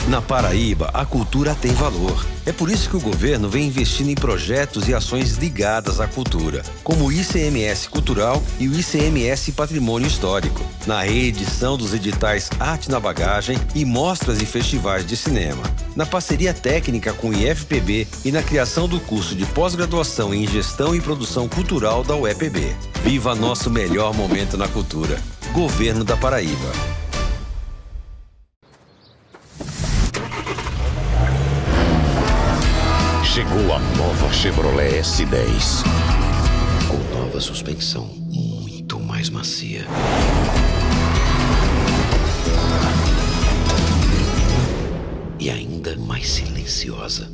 Na Paraíba, a cultura tem valor. É por isso que o governo vem investindo em projetos e ações ligadas à cultura, como o ICMS Cultural e o ICMS Patrimônio Histórico, na reedição dos editais Arte na Bagagem e mostras e festivais de cinema, na parceria técnica com o IFPB e na criação do curso de pós-graduação em Gestão e Produção Cultural da UEPB. Viva nosso melhor momento na cultura. Governo da Paraíba. Chegou a nova Chevrolet S10. Com nova suspensão, muito mais macia. E ainda mais silenciosa.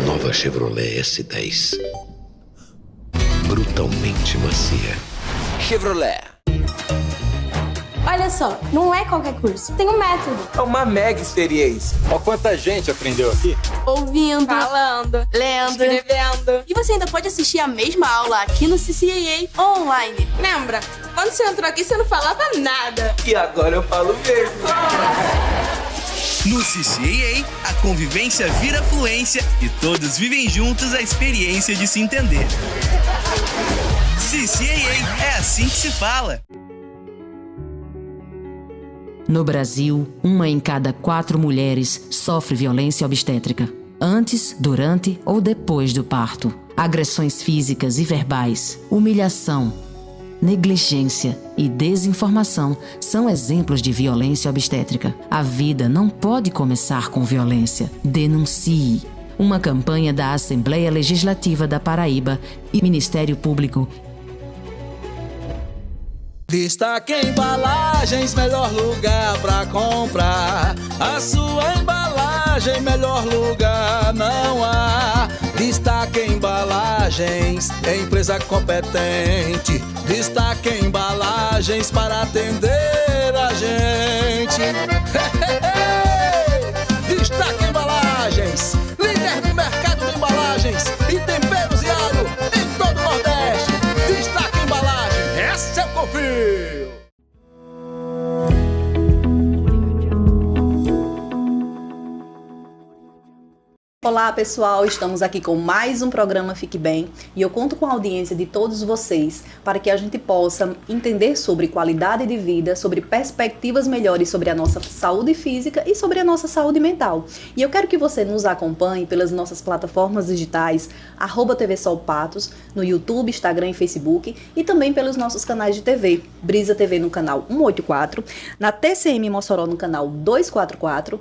Nova Chevrolet S10. Brutalmente macia. Chevrolet. Olha só, não é qualquer curso, tem um método. É uma mega experiência. Ó quanta gente aprendeu aqui. Ouvindo, falando, lendo, escrevendo. E você ainda pode assistir a mesma aula aqui no CCAA online. Lembra? Quando você entrou aqui, você não falava nada. E agora eu falo mesmo. No CCAA, a convivência vira fluência e todos vivem juntos a experiência de se entender. CCAA, é assim que se fala. No Brasil, 1 em cada 4 mulheres sofre violência obstétrica, antes, durante ou depois do parto. Agressões físicas e verbais, humilhação, negligência e desinformação são exemplos de violência obstétrica. A vida não pode começar com violência. Denuncie. Uma campanha da Assembleia Legislativa da Paraíba e Ministério Público. Destaque Embalagens, melhor lugar pra comprar. A sua embalagem, melhor lugar não há. Destaque Embalagens, empresa competente. Destaque Embalagens para atender a gente. Destaque Embalagens, líder do mercado de embalagens e temperos e alho em todo o Nordeste. Destaque Embalagem, essa eu confio. Olá pessoal, estamos aqui com mais um programa Fique Bem e eu conto com a audiência de todos vocês para que a gente possa entender sobre qualidade de vida, sobre perspectivas melhores sobre a nossa saúde física e sobre a nossa saúde mental. E eu quero que você nos acompanhe pelas nossas plataformas digitais, @TV Sol Patos, no YouTube, Instagram e Facebook, e também pelos nossos canais de TV, Brisa TV no canal 184, na TCM Mossoró no canal 244,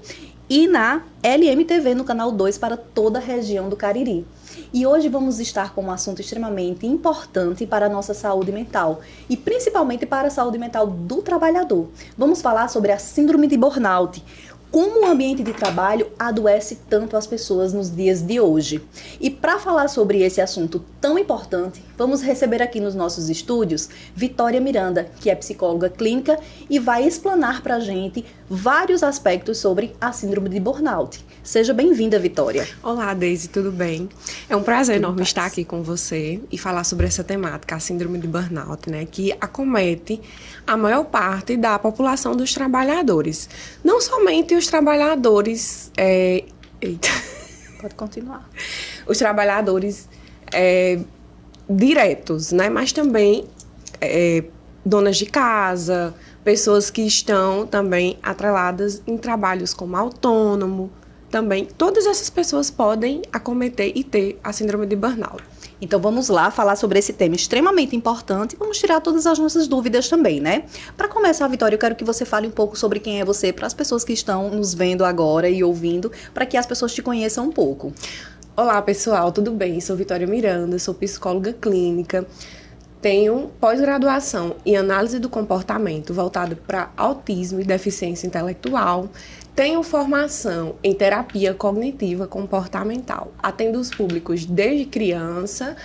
e na LMTV no canal 2 para toda a região do Cariri. E hoje vamos estar com um assunto extremamente importante para a nossa saúde mental e principalmente para a saúde mental do trabalhador. Vamos falar sobre a síndrome de burnout. Como o ambiente de trabalho adoece tanto as pessoas nos dias de hoje. E para falar sobre esse assunto tão importante, vamos receber aqui nos nossos estúdios Vitória Miranda, que é psicóloga clínica e vai explanar para a gente vários aspectos sobre a síndrome de burnout. Seja bem-vinda, Vitória. Olá, Deise, tudo bem? É um prazer enorme estar aqui com você e falar sobre essa temática, a síndrome de burnout, né, que acomete a maior parte da população dos trabalhadores. Não somente os trabalhadores... Pode continuar. Os trabalhadores diretos, né, mas também donas de casa, pessoas que estão também atreladas em trabalhos como autônomo, também. Todas essas pessoas podem acometer e ter a síndrome de burnout. Então vamos lá falar sobre esse tema extremamente importante e vamos tirar todas as nossas dúvidas também, né? Para começar, Vitória, eu quero que você fale um pouco sobre quem é você para as pessoas que estão nos vendo agora e ouvindo, para que as pessoas te conheçam um pouco. Olá, pessoal, tudo bem? Sou Vitória Miranda, sou psicóloga clínica. Tenho pós-graduação em análise do comportamento voltado para autismo e deficiência intelectual. Tenho formação em terapia cognitiva comportamental. Atendo os públicos desde criança,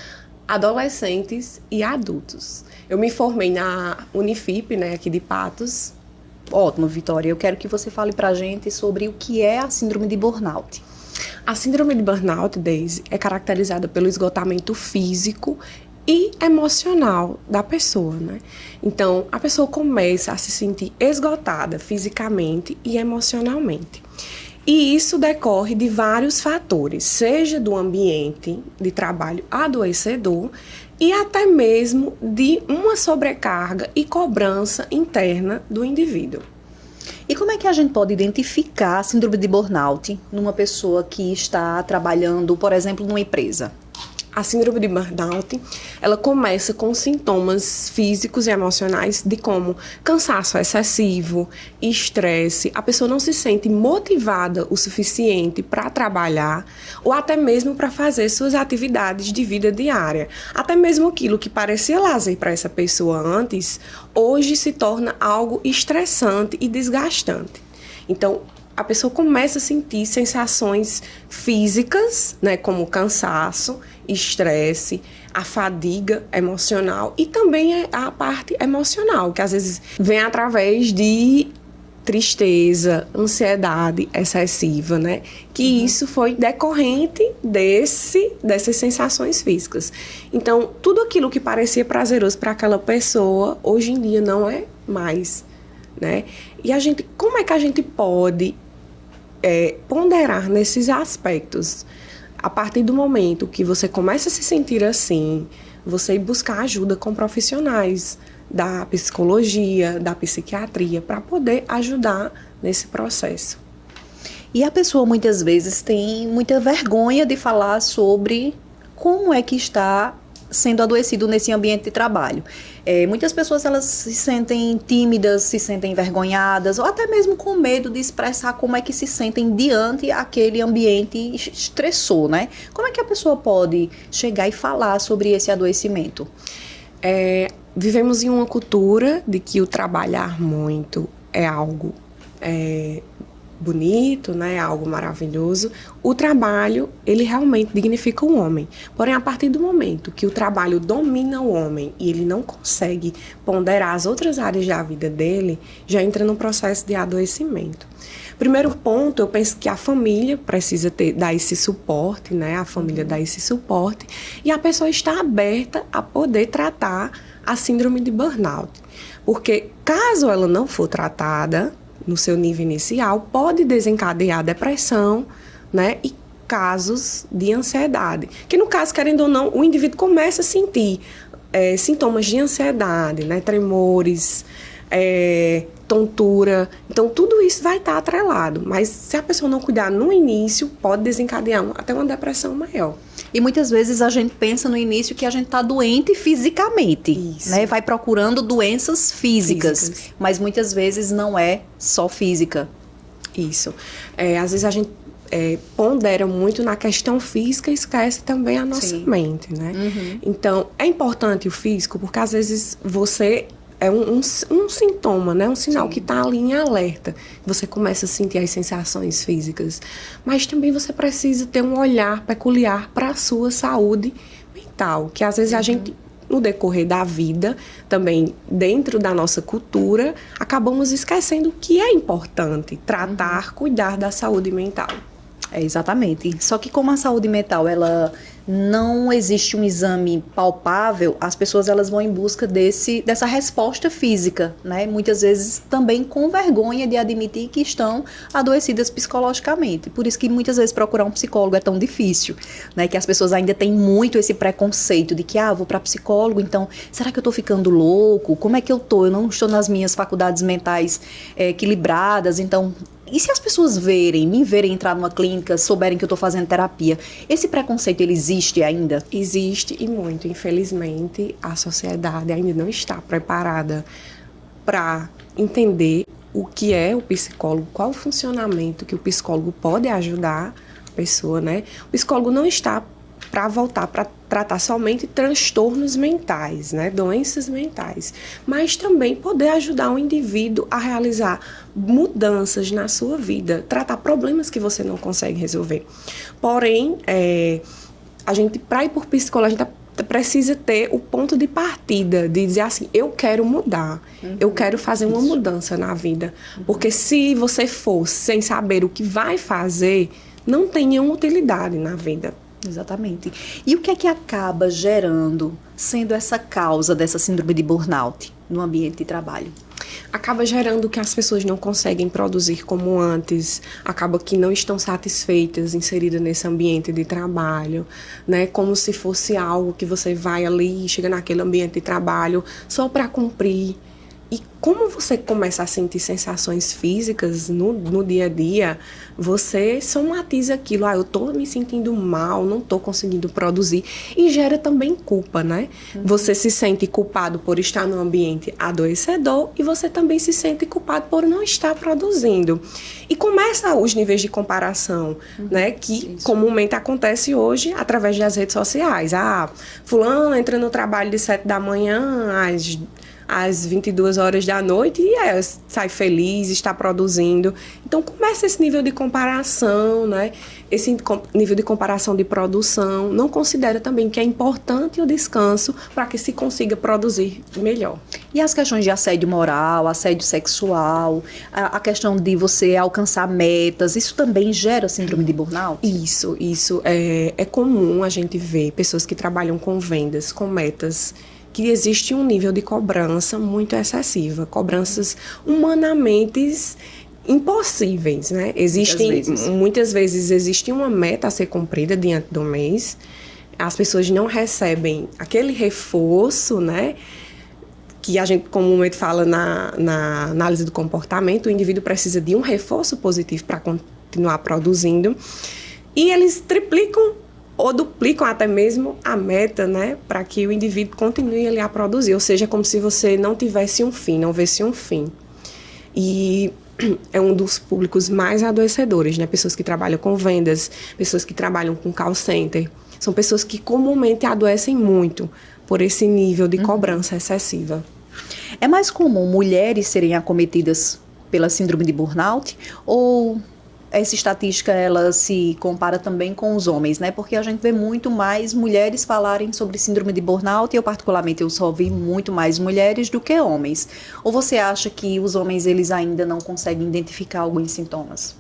adolescentes e adultos. Eu me formei na Unifip, né, aqui de Patos. Ótimo, Vitória. Eu quero que você fale pra gente sobre o que é a síndrome de burnout. A síndrome de burnout, Deise, é caracterizada pelo esgotamento físico e emocional da pessoa, né? Então, a pessoa começa a se sentir esgotada fisicamente e emocionalmente. E isso decorre de vários fatores, seja do ambiente de trabalho adoecedor e até mesmo de uma sobrecarga e cobrança interna do indivíduo. E como é que a gente pode identificar a síndrome de burnout numa pessoa que está trabalhando, por exemplo, numa empresa? A síndrome de burnout, ela começa com sintomas físicos e emocionais de como cansaço excessivo, estresse, a pessoa não se sente motivada o suficiente para trabalhar ou até mesmo para fazer suas atividades de vida diária. Até mesmo aquilo que parecia lazer para essa pessoa antes, hoje se torna algo estressante e desgastante. Então, a pessoa começa a sentir sensações físicas, né, como cansaço, estresse, a fadiga emocional e também a parte emocional, que às vezes vem através de tristeza, ansiedade excessiva, né? Que isso foi decorrente dessas sensações físicas. Então, tudo aquilo que parecia prazeroso para aquela pessoa, hoje em dia não é mais, né? E como é que a gente pode ponderar nesses aspectos? A partir do momento que você começa a se sentir assim, você ir buscar ajuda com profissionais da psicologia, da psiquiatria, para poder ajudar nesse processo. E a pessoa muitas vezes tem muita vergonha de falar sobre como é que está sendo adoecido nesse ambiente de trabalho. Muitas pessoas elas se sentem tímidas, se sentem envergonhadas ou até mesmo com medo de expressar como é que se sentem diante aquele ambiente estressor, né? Como é que a pessoa pode chegar e falar sobre esse adoecimento? Vivemos em uma cultura de que o trabalhar muito é algo bonito, né, algo maravilhoso. O trabalho, ele realmente dignifica o homem. Porém, a partir do momento que o trabalho domina o homem e ele não consegue ponderar as outras áreas da vida dele, já entra num processo de adoecimento. Primeiro ponto, eu penso que a família precisa dar esse suporte, né, a família dá esse suporte e a pessoa está aberta a poder tratar a síndrome de burnout. Porque caso ela não for tratada no seu nível inicial, pode desencadear depressão, né, e casos de ansiedade. Que no caso, querendo ou não, o indivíduo começa a sentir sintomas de ansiedade, né, tremores, tontura. Então, tudo isso vai estar atrelado. Mas se a pessoa não cuidar no início, pode desencadear até uma depressão maior. E muitas vezes a gente pensa no início que a gente está doente fisicamente, né? Vai procurando doenças físicas, mas muitas vezes não é só física. Isso. Às vezes a gente pondera muito na questão física e esquece também a nossa mente, né? Uhum. Então, é importante o físico porque às vezes você um sintoma, né? Um sinal que está ali em alerta. Você começa a sentir as sensações físicas. Mas também você precisa ter um olhar peculiar para a sua saúde mental. Que às vezes a gente, no decorrer da vida, também dentro da nossa cultura, acabamos esquecendo que é importante tratar, cuidar da saúde mental. Exatamente. Só que como a saúde mental, ela não existe um exame palpável, as pessoas elas vão em busca dessa resposta física, né? Muitas vezes também com vergonha de admitir que estão adoecidas psicologicamente. Por isso que muitas vezes procurar um psicólogo é tão difícil, né? Que as pessoas ainda têm muito esse preconceito de que, vou para psicólogo, então, será que eu estou ficando louco? Como é que eu estou? Eu não estou nas minhas faculdades mentais equilibradas, então... E se as pessoas me verem entrar numa clínica, souberem que eu estou fazendo terapia, esse preconceito, ele existe ainda? Existe e muito. Infelizmente, a sociedade ainda não está preparada para entender o que é o psicólogo, qual o funcionamento que o psicólogo pode ajudar a pessoa, né? O psicólogo não está para voltar para tratar somente transtornos mentais, né, doenças mentais, mas também poder ajudar o indivíduo a realizar mudanças na sua vida, tratar problemas que você não consegue resolver. Porém, a gente, para ir por psicólogo, a gente precisa ter o ponto de partida, de dizer assim, eu quero mudar, eu quero fazer uma mudança na vida, porque se você for sem saber o que vai fazer, não tem nenhuma utilidade na vida. Exatamente. E o que é que acaba gerando sendo essa causa dessa síndrome de burnout no ambiente de trabalho? Acaba gerando que as pessoas não conseguem produzir como antes, acaba que não estão satisfeitas, inseridas nesse ambiente de trabalho, né? Como se fosse algo que você vai ali, chega naquele ambiente de trabalho só para cumprir. E como você começa a sentir sensações físicas no dia a dia, você somatiza aquilo. Eu tô me sentindo mal, não tô conseguindo produzir. E gera também culpa, né? Você se sente culpado por estar num ambiente adoecedor e você também se sente culpado por não estar produzindo. E começa os níveis de comparação, né? Que comumente acontece hoje através das redes sociais. Fulano entra no trabalho de 7 da manhã, às 22 horas da noite e sai feliz, está produzindo. Então começa esse nível de comparação, né? Esse nível de comparação de produção. Não considera também que é importante o descanso para que se consiga produzir melhor. E as questões de assédio moral, assédio sexual, a questão de você alcançar metas, isso também gera síndrome de burnout? Isso é comum a gente ver pessoas que trabalham com vendas, com metas, que existe um nível de cobrança muito excessiva, cobranças humanamente impossíveis, né? Muitas vezes existe uma meta a ser cumprida diante do mês, as pessoas não recebem aquele reforço, né? Que a gente comumente fala na análise do comportamento, o indivíduo precisa de um reforço positivo para continuar produzindo, e eles triplicam ou duplicam até mesmo a meta, né, para que o indivíduo continue ali a produzir, ou seja, como se você não tivesse um fim, não visse um fim. E é um dos públicos mais adoecedores, né, pessoas que trabalham com vendas, pessoas que trabalham com call center, são pessoas que comumente adoecem muito por esse nível de cobrança excessiva. É mais comum mulheres serem acometidas pela síndrome de burnout ou essa estatística ela se compara também com os homens, né? Porque a gente vê muito mais mulheres falarem sobre síndrome de burnout e eu particularmente eu só vi muito mais mulheres do que homens. Ou você acha que os homens eles ainda não conseguem identificar alguns sintomas?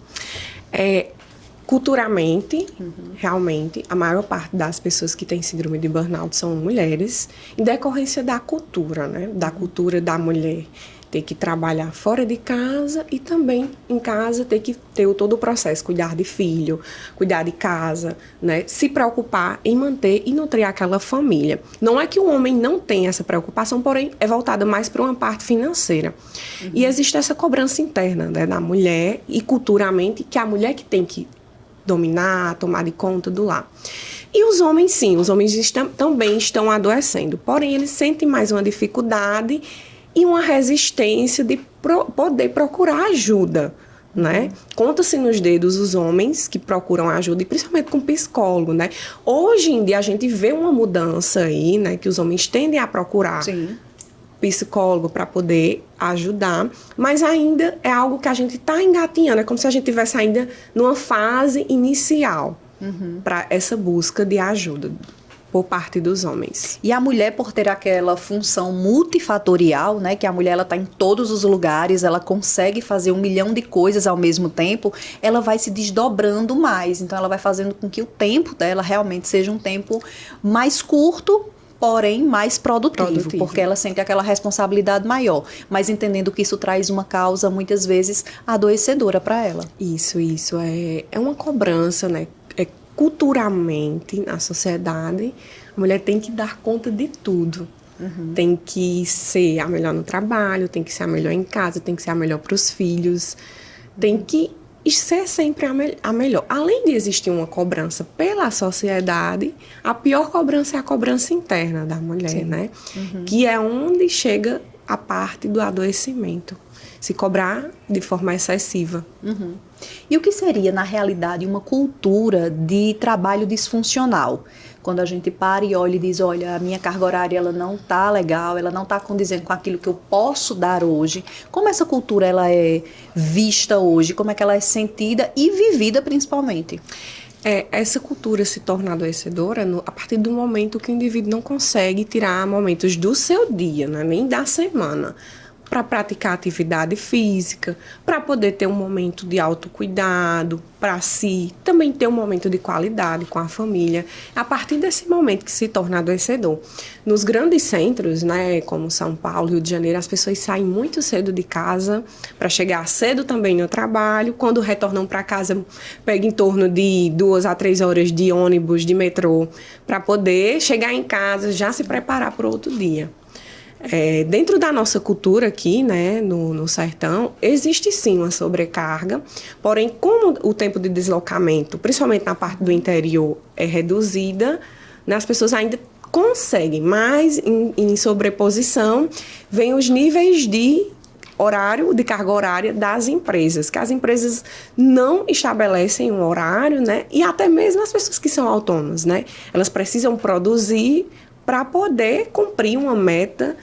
Culturalmente, realmente, a maior parte das pessoas que têm síndrome de burnout são mulheres, em decorrência da cultura, né? Da cultura da mulher ter que trabalhar fora de casa e também em casa ter que ter todo o processo, cuidar de filho, cuidar de casa, né? Se preocupar em manter e nutrir aquela família. Não é que o homem não tenha essa preocupação, porém é voltada mais para uma parte financeira. E existe essa cobrança interna, né, da mulher e culturalmente que é a mulher que tem que dominar, tomar de conta do lar. E os homens, sim, os homens também estão adoecendo, porém eles sentem mais uma dificuldade e uma resistência de poder procurar ajuda, né? Conta-se nos dedos os homens que procuram ajuda, e principalmente com psicólogo, né? Hoje em dia a gente vê uma mudança aí, né? Que os homens tendem a procurar psicólogo para poder ajudar, mas ainda é algo que a gente está engatinhando, é como se a gente estivesse ainda numa fase inicial para essa busca de ajuda por parte dos homens. E a mulher, por ter aquela função multifatorial, né, que a mulher ela está em todos os lugares, ela consegue fazer 1 milhão de coisas ao mesmo tempo, ela vai se desdobrando mais, então ela vai fazendo com que o tempo dela realmente seja um tempo mais curto, porém mais produtivo, porque ela sente aquela responsabilidade maior, mas entendendo que isso traz uma causa muitas vezes adoecedora para ela. Isso é uma cobrança, né? Culturalmente, na sociedade, a mulher tem que dar conta de tudo. Tem que ser a melhor no trabalho, tem que ser a melhor em casa, tem que ser a melhor para os filhos, tem que ser sempre a melhor. Além de existir uma cobrança pela sociedade, a pior cobrança é a cobrança interna da mulher, né? Que é onde chega a parte do adoecimento. Se cobrar de forma excessiva. E o que seria, na realidade, uma cultura de trabalho disfuncional? Quando a gente para e olha e diz, olha, a minha carga horária ela não está legal, ela não está condizendo com aquilo que eu posso dar hoje. Como essa cultura ela é vista hoje? Como é que ela é sentida e vivida principalmente? Essa cultura se torna adoecedora a partir do momento que o indivíduo não consegue tirar momentos do seu dia, né, nem da semana, para praticar atividade física, para poder ter um momento de autocuidado para si, também ter um momento de qualidade com a família. A partir desse momento que se torna adoecedor. Nos grandes centros, né, como São Paulo, Rio de Janeiro, as pessoas saem muito cedo de casa para chegar cedo também no trabalho. Quando retornam para casa, pegam em torno de 2 a 3 horas de ônibus, de metrô, para poder chegar em casa, já se preparar para o outro dia. Dentro da nossa cultura aqui, né, no sertão, existe sim uma sobrecarga, porém, como o tempo de deslocamento, principalmente na parte do interior, é reduzida, né, as pessoas ainda conseguem, mas em sobreposição, vem os níveis de horário, de carga horária das empresas, que as empresas não estabelecem um horário, né, e até mesmo as pessoas que são autônomas, né, elas precisam produzir para poder cumprir uma meta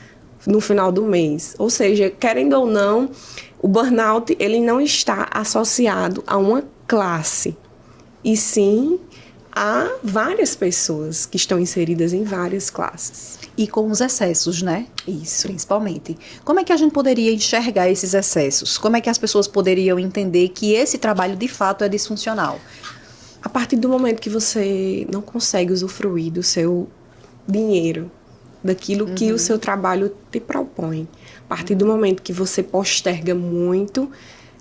no final do mês. Ou seja, querendo ou não, o burnout ele não está associado a uma classe, e sim a várias pessoas que estão inseridas em várias classes. E com os excessos, né? Isso. Principalmente. Como é que a gente poderia enxergar esses excessos? Como é que as pessoas poderiam entender que esse trabalho de fato é disfuncional? A partir do momento que você não consegue usufruir do seu dinheiro, daquilo que o seu trabalho te propõe. A partir do momento que você posterga muito,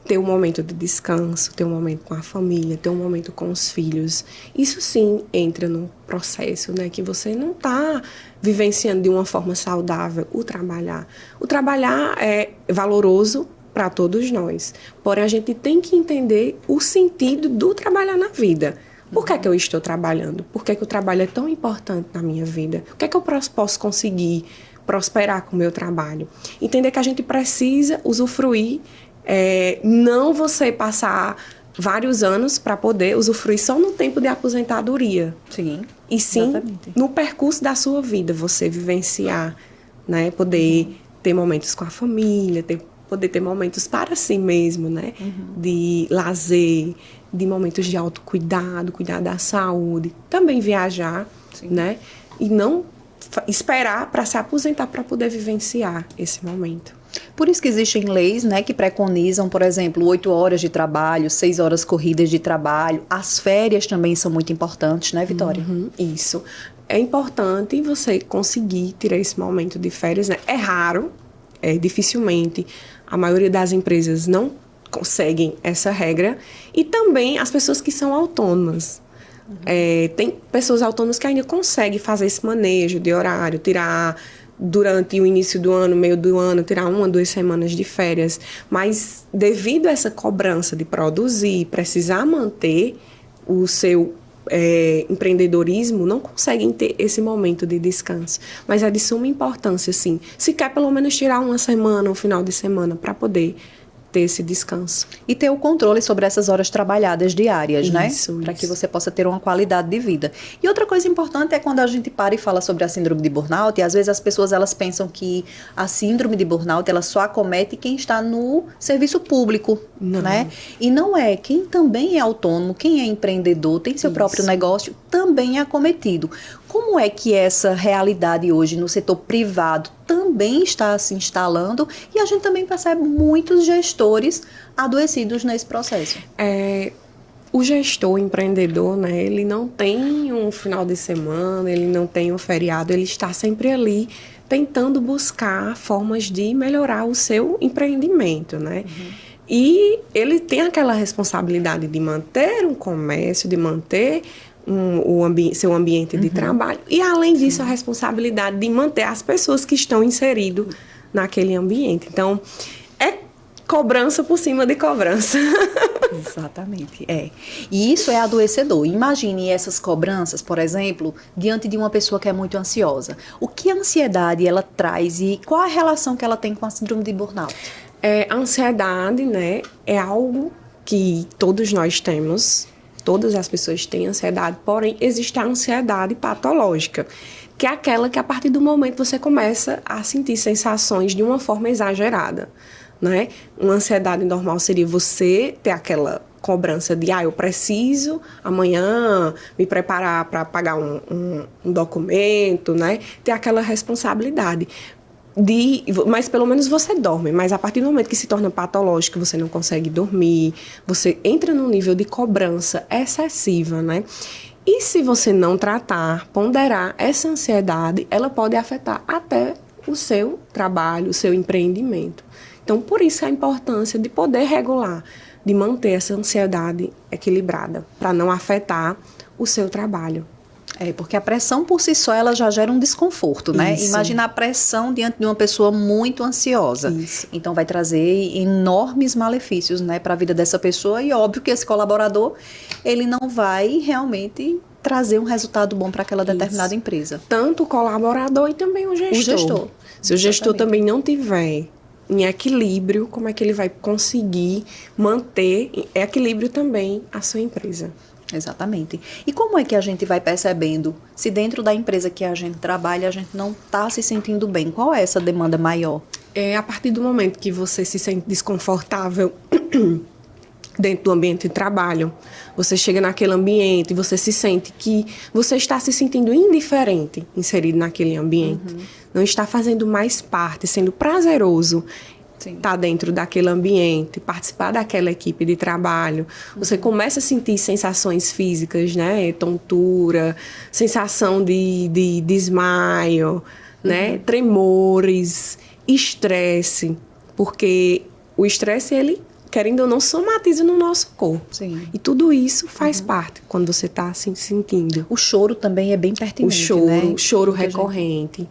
ter um momento de descanso, ter um momento com a família, ter um momento com os filhos, isso sim entra num processo, né, que você não está vivenciando de uma forma saudável o trabalhar. O trabalhar é valoroso para todos nós, porém a gente tem que entender o sentido do trabalhar na vida. Por que é que eu estou trabalhando? Por que é que o trabalho é tão importante na minha vida? O que é que eu posso conseguir prosperar com o meu trabalho? Entender que a gente precisa usufruir, não você passar vários anos para poder usufruir só no tempo de aposentadoria. Sim, e sim, exatamente. No percurso da sua vida, você vivenciar, né? Poder ter momentos com a família, poder ter momentos para si mesmo, né? De lazer, de momentos de autocuidado, cuidar da saúde, também viajar, sim, né? E não esperar para se aposentar para poder vivenciar esse momento. Por isso que existem leis, né, que preconizam, por exemplo, 8 horas de trabalho, 6 horas corridas de trabalho. As férias também são muito importantes, né, Vitória? Isso. É importante você conseguir tirar esse momento de férias, né? É raro, dificilmente. A maioria das empresas não conseguem essa regra. E também as pessoas que são autônomas. Tem pessoas autônomas que ainda conseguem fazer esse manejo de horário, tirar durante o início do ano, meio do ano, tirar 1 ou 2 semanas de férias. Mas devido a essa cobrança de produzir, precisar manter o seu empreendedorismo, não conseguem ter esse momento de descanso. Mas é de suma importância, sim. Se quer pelo menos tirar 1 semana, um final de semana, para poder ter esse descanso. E ter o controle sobre essas horas trabalhadas diárias, né? Isso. Para que você possa ter uma qualidade de vida. E outra coisa importante é quando a gente para e fala sobre a síndrome de burnout, e às vezes as pessoas elas pensam que a síndrome de burnout ela só acomete quem está no serviço público, né? E não é. Quem também é autônomo, quem é empreendedor, tem seu próprio negócio, também é acometido. Como é que essa realidade hoje no setor privado também está se instalando e a gente também percebe muitos gestores adoecidos nesse processo? O gestor empreendedor, né, ele não tem um final de semana, ele não tem um feriado, ele está sempre ali tentando buscar formas de melhorar o seu empreendimento, né? E ele tem aquela responsabilidade de manter um comércio, de manter seu ambiente de trabalho. E, além disso, a responsabilidade de manter as pessoas que estão inseridas naquele ambiente. Então, é cobrança por cima de cobrança. Exatamente, E isso é adoecedor. Imagine essas cobranças, por exemplo, diante de uma pessoa que é muito ansiosa. O que a ansiedade ela traz e qual a relação que ela tem com a síndrome de burnout? A ansiedade, né, é algo que todos nós temos. Todas as pessoas têm ansiedade, porém existe a ansiedade patológica, que é aquela que a partir do momento você começa a sentir sensações de uma forma exagerada, né? Uma ansiedade normal seria você ter aquela cobrança de eu preciso amanhã me preparar para pagar um documento, né? Ter aquela responsabilidade. Mas pelo menos você dorme. Mas a partir do momento que se torna patológico, você não consegue dormir, você entra num nível de cobrança excessiva, né? E se você não tratar, ponderar essa ansiedade, ela pode afetar até o seu trabalho, o seu empreendimento. Então, por isso a importância de poder regular, de manter essa ansiedade equilibrada, para não afetar o seu trabalho. Porque a pressão por si só, ela já gera um desconforto, né? Isso. Imagina a pressão diante de uma pessoa muito ansiosa. Isso. Então, vai trazer enormes malefícios, né, para a vida dessa pessoa. E óbvio que esse colaborador, ele não vai realmente trazer um resultado bom para aquela determinada empresa. Tanto o colaborador e também o gestor. Se o gestor também não tiver em equilíbrio, como é que ele vai conseguir manter em equilíbrio também a sua empresa? Exatamente. E como é que a gente vai percebendo se dentro da empresa que a gente trabalha, a gente não está se sentindo bem? Qual é essa demanda maior? A partir do momento que você se sente desconfortável dentro do ambiente de trabalho, você chega naquele ambiente e você se sente que você está se sentindo indiferente inserido naquele ambiente, não está fazendo mais parte, sendo prazeroso estar dentro daquele ambiente, participar daquela equipe de trabalho. Você começa a sentir sensações físicas, né? Tontura, sensação de desmaio, né? Tremores, estresse, porque o estresse, ele, querendo ou não, somatiza no nosso corpo. Sim. E tudo isso faz parte quando você está assim sentindo. O choro também é bem pertinente, o choro recorrente,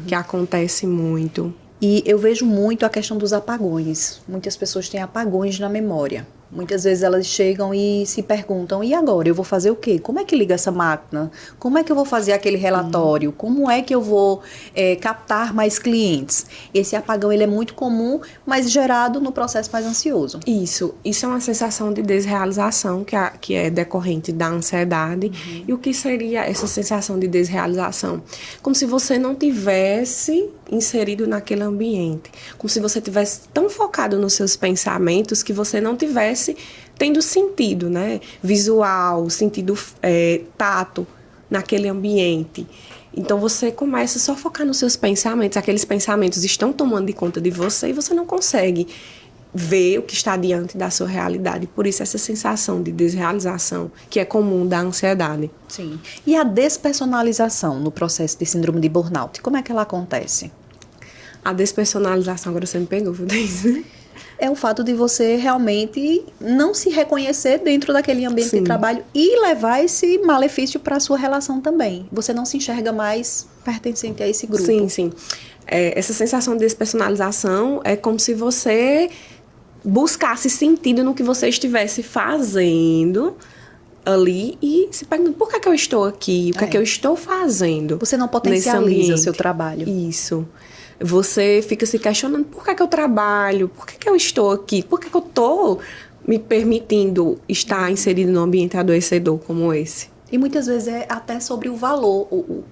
que acontece muito. E eu vejo muito a questão dos apagões. Muitas pessoas têm apagões na memória. Muitas vezes elas chegam e se perguntam, e agora? Eu vou fazer o quê? Como é que liga essa máquina? Como é que eu vou fazer aquele relatório? Como é que eu vou captar mais clientes? Esse apagão, ele é muito comum, mas gerado no processo mais ansioso. Isso é uma sensação de desrealização que é decorrente da ansiedade. E o que seria essa sensação de desrealização? Como se você não tivesse inserido naquele ambiente. Como se você tivesse tão focado nos seus pensamentos que você não tivesse tendo sentido, né? Visual, sentido tato naquele ambiente. Então você começa só a focar nos seus pensamentos, aqueles pensamentos estão tomando de conta de você e você não consegue ver o que está diante da sua realidade. Por isso essa sensação de desrealização, que é comum da ansiedade. Sim. E a despersonalização no processo de síndrome de burnout, como é que ela acontece? A despersonalização, agora você me pegou, Valdez. É o fato de você realmente não se reconhecer dentro daquele ambiente de trabalho e levar esse malefício para a sua relação também. Você não se enxerga mais pertencente a esse grupo. Sim. Essa sensação de despersonalização é como se você buscasse sentido no que você estivesse fazendo ali e se perguntando, por que eu estou aqui? O que é que eu estou fazendo? Você não potencializa o seu trabalho. Isso. Você fica se questionando, por que eu trabalho? Por que eu estou aqui? Por que eu estou me permitindo estar inserido num ambiente adoecedor como esse? E muitas vezes é até sobre o valor,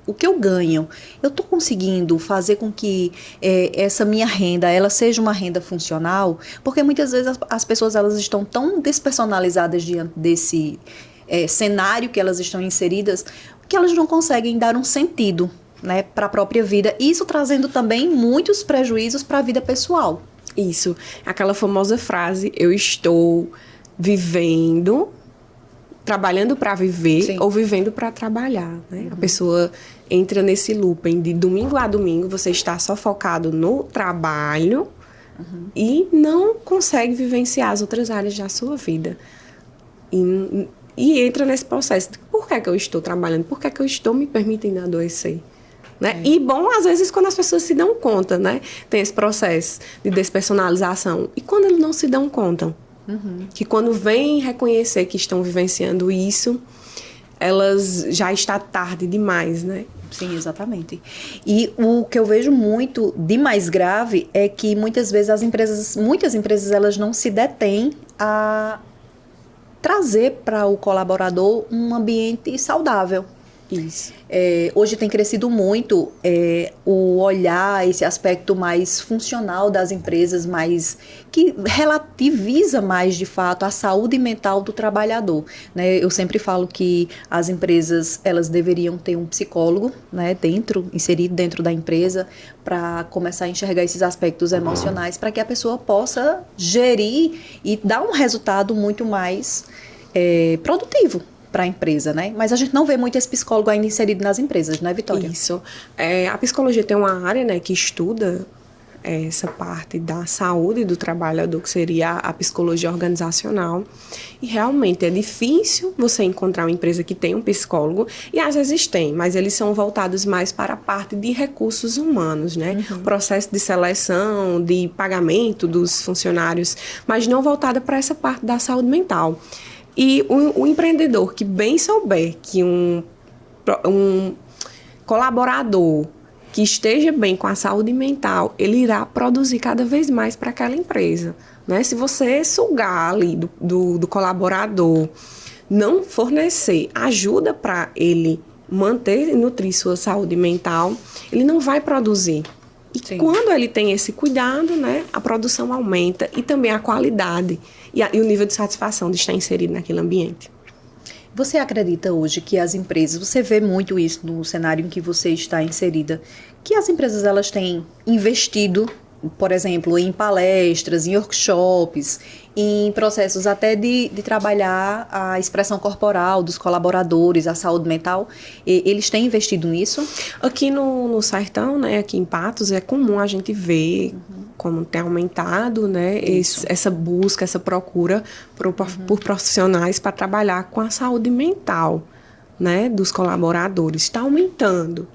o que eu ganho. Eu estou conseguindo fazer com que essa minha renda, ela seja uma renda funcional? Porque muitas vezes as pessoas elas estão tão despersonalizadas diante desse cenário que elas estão inseridas, que elas não conseguem dar um sentido, né, para a própria vida. Isso trazendo também muitos prejuízos para a vida pessoal. Isso. Aquela famosa frase, eu estou vivendo, trabalhando para viver ou vivendo para trabalhar. Né? A pessoa entra nesse looping de domingo a domingo, você está só focado no trabalho e não consegue vivenciar as outras áreas da sua vida. E entra nesse processo de por que eu estou trabalhando, por que eu estou me permitindo adoecer. Né? E bom, às vezes, quando as pessoas se dão conta, né? Tem esse processo de despersonalização. E quando eles não se dão conta, que quando vêm reconhecer que estão vivenciando isso, elas já está tarde demais, né? Sim, exatamente. E o que eu vejo muito de mais grave é que muitas vezes muitas empresas elas não se detêm a trazer para o colaborador um ambiente saudável. Isso. Hoje tem crescido muito o olhar, esse aspecto mais funcional das empresas, que relativiza mais, de fato, a saúde mental do trabalhador, né? Eu sempre falo que as empresas, elas deveriam ter um psicólogo, né, inserido dentro da empresa, para começar a enxergar esses aspectos emocionais, para que a pessoa possa gerir e dar um resultado muito mais produtivo para a empresa, né? Mas a gente não vê muito esse psicólogo ainda inserido nas empresas, né, Vitória? Isso. A psicologia tem uma área, né, que estuda essa parte da saúde do trabalhador, que seria a psicologia organizacional. E realmente é difícil você encontrar uma empresa que tem um psicólogo, e às vezes tem, mas eles são voltados mais para a parte de recursos humanos, né? Processo de seleção, de pagamento dos funcionários, mas não voltada para essa parte da saúde mental. E o empreendedor que bem souber que um colaborador que esteja bem com a saúde mental, ele irá produzir cada vez mais para aquela empresa, né? Se você sugar ali do colaborador, não fornecer ajuda para ele manter e nutrir sua saúde mental, ele não vai produzir. E quando ele tem esse cuidado, né, a produção aumenta e também a qualidade e o nível de satisfação de estar inserido naquele ambiente. Você acredita hoje que as empresas, você vê muito isso no cenário em que você está inserida, que as empresas elas têm investido, por exemplo, em palestras, em workshops, em processos até de trabalhar a expressão corporal dos colaboradores, a saúde mental, eles têm investido nisso? Aqui no Sertão, né, aqui em Patos, é comum a gente ver como tem aumentado, né, essa busca, essa procura por profissionais para trabalhar com a saúde mental, né, dos colaboradores. Está aumentando,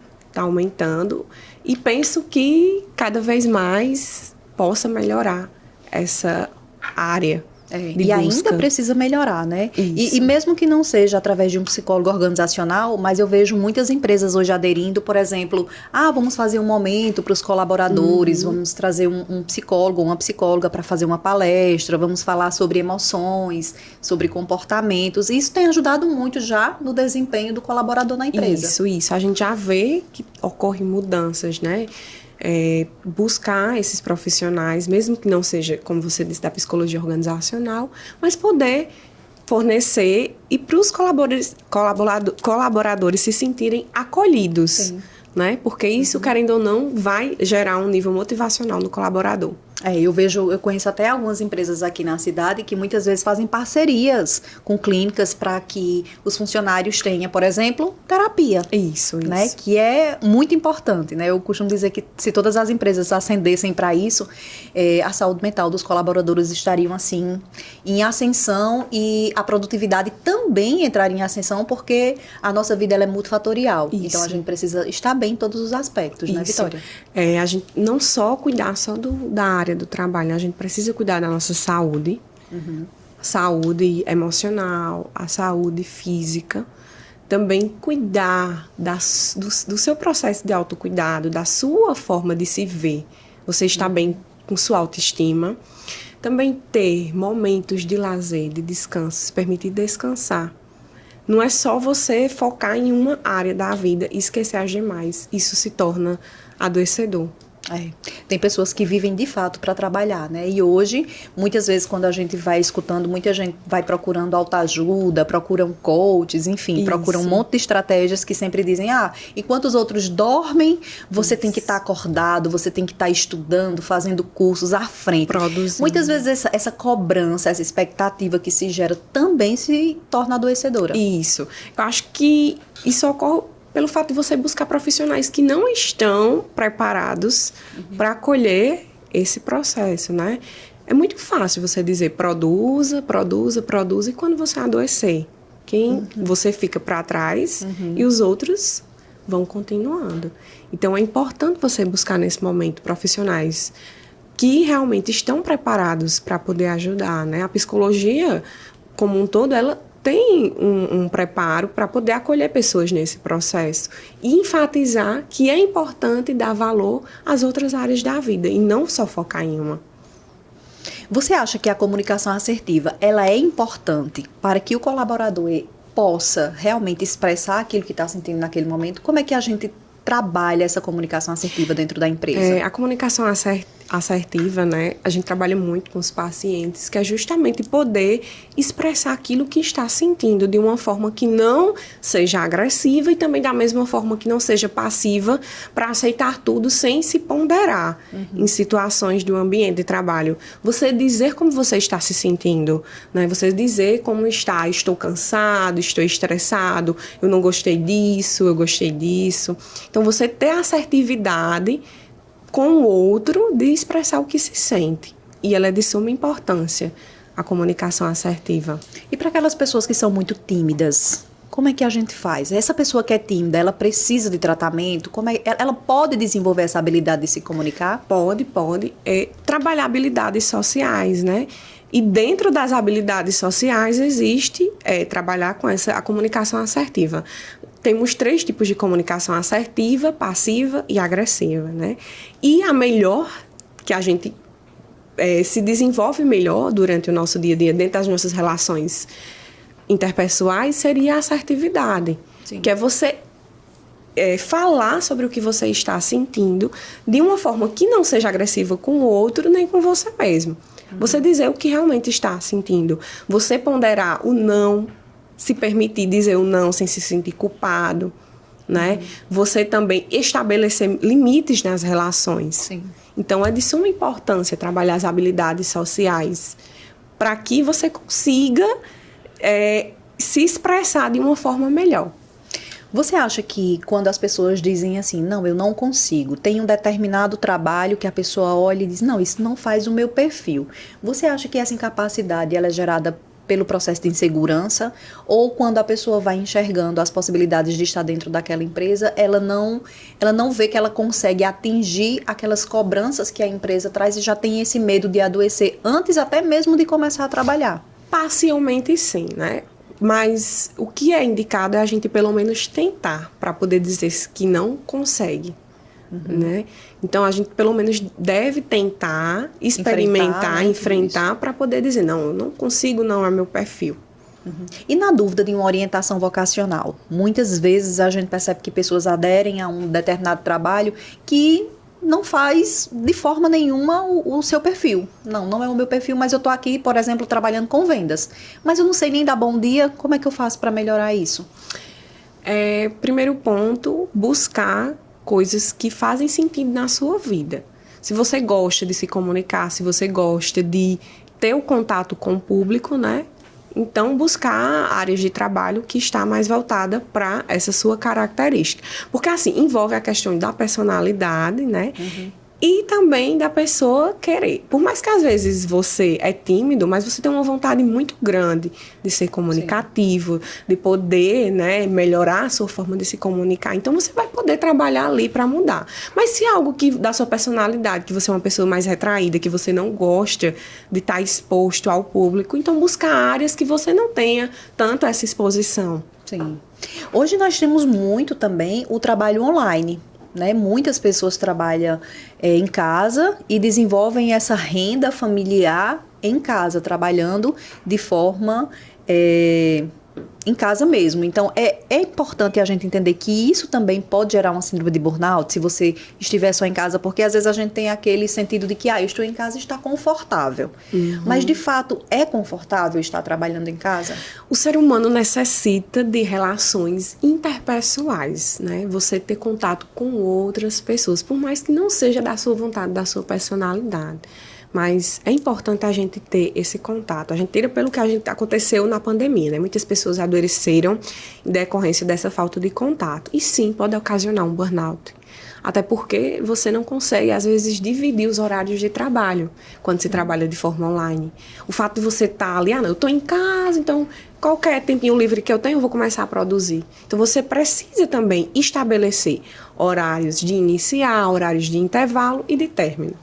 e penso que cada vez mais possa melhorar essa área de busca. Ainda precisa melhorar, né? E mesmo que não seja através de um psicólogo organizacional, mas eu vejo muitas empresas hoje aderindo, por exemplo, vamos fazer um momento para os colaboradores, vamos trazer um psicólogo, uma psicóloga para fazer uma palestra, vamos falar sobre emoções, sobre comportamentos. Isso tem ajudado muito já no desempenho do colaborador na empresa. Isso. A gente já vê que ocorrem mudanças, né? Buscar esses profissionais, mesmo que não seja, como você disse, da psicologia organizacional, mas poder fornecer e para os colaboradores se sentirem acolhidos, né? Porque isso, querendo ou não, vai gerar um nível motivacional no colaborador. Eu conheço até algumas empresas aqui na cidade que muitas vezes fazem parcerias com clínicas para que os funcionários tenham, por exemplo, terapia. Isso. Né? Que é muito importante, né? Eu costumo dizer que se todas as empresas ascendessem para isso, a saúde mental dos colaboradores estariam, assim, em ascensão e a produtividade também entraria em ascensão, porque a nossa vida ela é multifatorial. Isso. Então, a gente precisa estar bem em todos os aspectos, né, Vitória? A gente não só cuidar da área do trabalho, a gente precisa cuidar da nossa saúde, saúde emocional, a saúde física, também cuidar do seu processo de autocuidado, da sua forma de se ver, você está bem com sua autoestima, também ter momentos de lazer, de descanso, se permitir descansar. Não é só você focar em uma área da vida e esquecer as demais, isso se torna adoecedor. Tem pessoas que vivem de fato para trabalhar, né? E hoje, muitas vezes, quando a gente vai escutando, muita gente vai procurando autoajuda, procuram coaches, enfim, procuram um monte de estratégias que sempre dizem, enquanto os outros dormem, você tem que estar acordado, você tem que estar estudando, fazendo cursos à frente. Produzindo. Muitas vezes essa cobrança, essa expectativa que se gera também se torna adoecedora. Isso. Eu acho que isso ocorre pelo fato de você buscar profissionais que não estão preparados para acolher esse processo, né? É muito fácil você dizer produza, e quando você adoecer, você fica para trás e os outros vão continuando. Então, é importante você buscar nesse momento profissionais que realmente estão preparados para poder ajudar, né? A psicologia, como um todo, ela tem um preparo para poder acolher pessoas nesse processo e enfatizar que é importante dar valor às outras áreas da vida e não só focar em uma. Você acha que a comunicação assertiva ela é importante para que o colaborador possa realmente expressar aquilo que está sentindo naquele momento, como é que a gente trabalha essa comunicação assertiva dentro da empresa? A comunicação assertiva, né, a gente trabalha muito com os pacientes, que é justamente poder expressar aquilo que está sentindo de uma forma que não seja agressiva e também da mesma forma que não seja passiva, para aceitar tudo sem se ponderar em situações do ambiente de trabalho. Você dizer como você está se sentindo, né, você dizer como está, estou cansado, estou estressado, eu não gostei disso, eu gostei disso. Então, você ter assertividade com o outro de expressar o que se sente. E ela é de suma importância, a comunicação assertiva. E para aquelas pessoas que são muito tímidas, como é que a gente faz? Essa pessoa que é tímida, ela precisa de tratamento? Ela pode desenvolver essa habilidade de se comunicar? Pode. Trabalhar habilidades sociais, né? E dentro das habilidades sociais existe trabalhar com a comunicação assertiva. Temos 3 tipos de comunicação: assertiva, passiva e agressiva, né? E a melhor, que a gente se desenvolve melhor durante o nosso dia a dia, dentro das nossas relações interpessoais, seria a assertividade. Sim. Que é você falar sobre o que você está sentindo de uma forma que não seja agressiva com o outro, nem com você mesmo. Você dizer o que realmente está sentindo. Você ponderar o não, se permitir dizer o não sem se sentir culpado, né? Você também estabelecer limites nas relações. Sim. Então, é de suma importância trabalhar as habilidades sociais para que você consiga se expressar de uma forma melhor. Você acha que quando as pessoas dizem assim, não, eu não consigo, tem um determinado trabalho que a pessoa olha e diz, não, isso não faz o meu perfil. Você acha que essa incapacidade ela é gerada pelo processo de insegurança, ou quando a pessoa vai enxergando as possibilidades de estar dentro daquela empresa, ela não vê que ela consegue atingir aquelas cobranças que a empresa traz e já tem esse medo de adoecer antes até mesmo de começar a trabalhar? Parcialmente sim, né? Mas o que é indicado é a gente pelo menos tentar, para poder dizer que não consegue. Né? Então a gente pelo menos deve tentar experimentar, enfrentar para poder dizer, não, eu não consigo, não é meu perfil. E na dúvida de uma orientação vocacional, muitas vezes a gente percebe que pessoas aderem a um determinado trabalho que não faz de forma nenhuma o seu perfil. Não é o meu perfil, mas eu estou aqui, por exemplo, trabalhando com vendas, mas eu não sei nem dar bom dia. Como é que eu faço para melhorar isso? Primeiro ponto, buscar coisas que fazem sentido na sua vida. Se você gosta de se comunicar, se você gosta de ter o contato com o público, né? Então, buscar áreas de trabalho que está mais voltada para essa sua característica. Porque, assim, envolve a questão da personalidade, né? E também da pessoa querer. Por mais que às vezes você é tímido, mas você tem uma vontade muito grande de ser comunicativo, de poder, né, melhorar a sua forma de se comunicar. Então você vai poder trabalhar ali para mudar. Mas se é algo que da sua personalidade, que você é uma pessoa mais retraída, que você não gosta de estar exposto ao público, então buscar áreas que você não tenha tanto essa exposição. Sim. Hoje nós temos muito também o trabalho online. Né? Muitas pessoas trabalham em casa e desenvolvem essa renda familiar em casa, trabalhando de forma em casa mesmo. Então, é importante a gente entender que isso também pode gerar uma síndrome de burnout, se você estiver só em casa, porque às vezes a gente tem aquele sentido de que, eu estou em casa e está confortável. Mas, de fato, é confortável estar trabalhando em casa? O ser humano necessita de relações interpessoais, né? Você ter contato com outras pessoas, por mais que não seja da sua vontade, da sua personalidade. Mas é importante a gente ter esse contato. A gente tira pelo que aconteceu na pandemia, né? Muitas pessoas adoeceram em decorrência dessa falta de contato. E sim, pode ocasionar um burnout. Até porque você não consegue, às vezes, dividir os horários de trabalho quando se trabalha de forma online. O fato de você estar ali, eu estou em casa, então qualquer tempinho livre que eu tenho, eu vou começar a produzir. Então você precisa também estabelecer horários de iniciar, horários de intervalo e de término.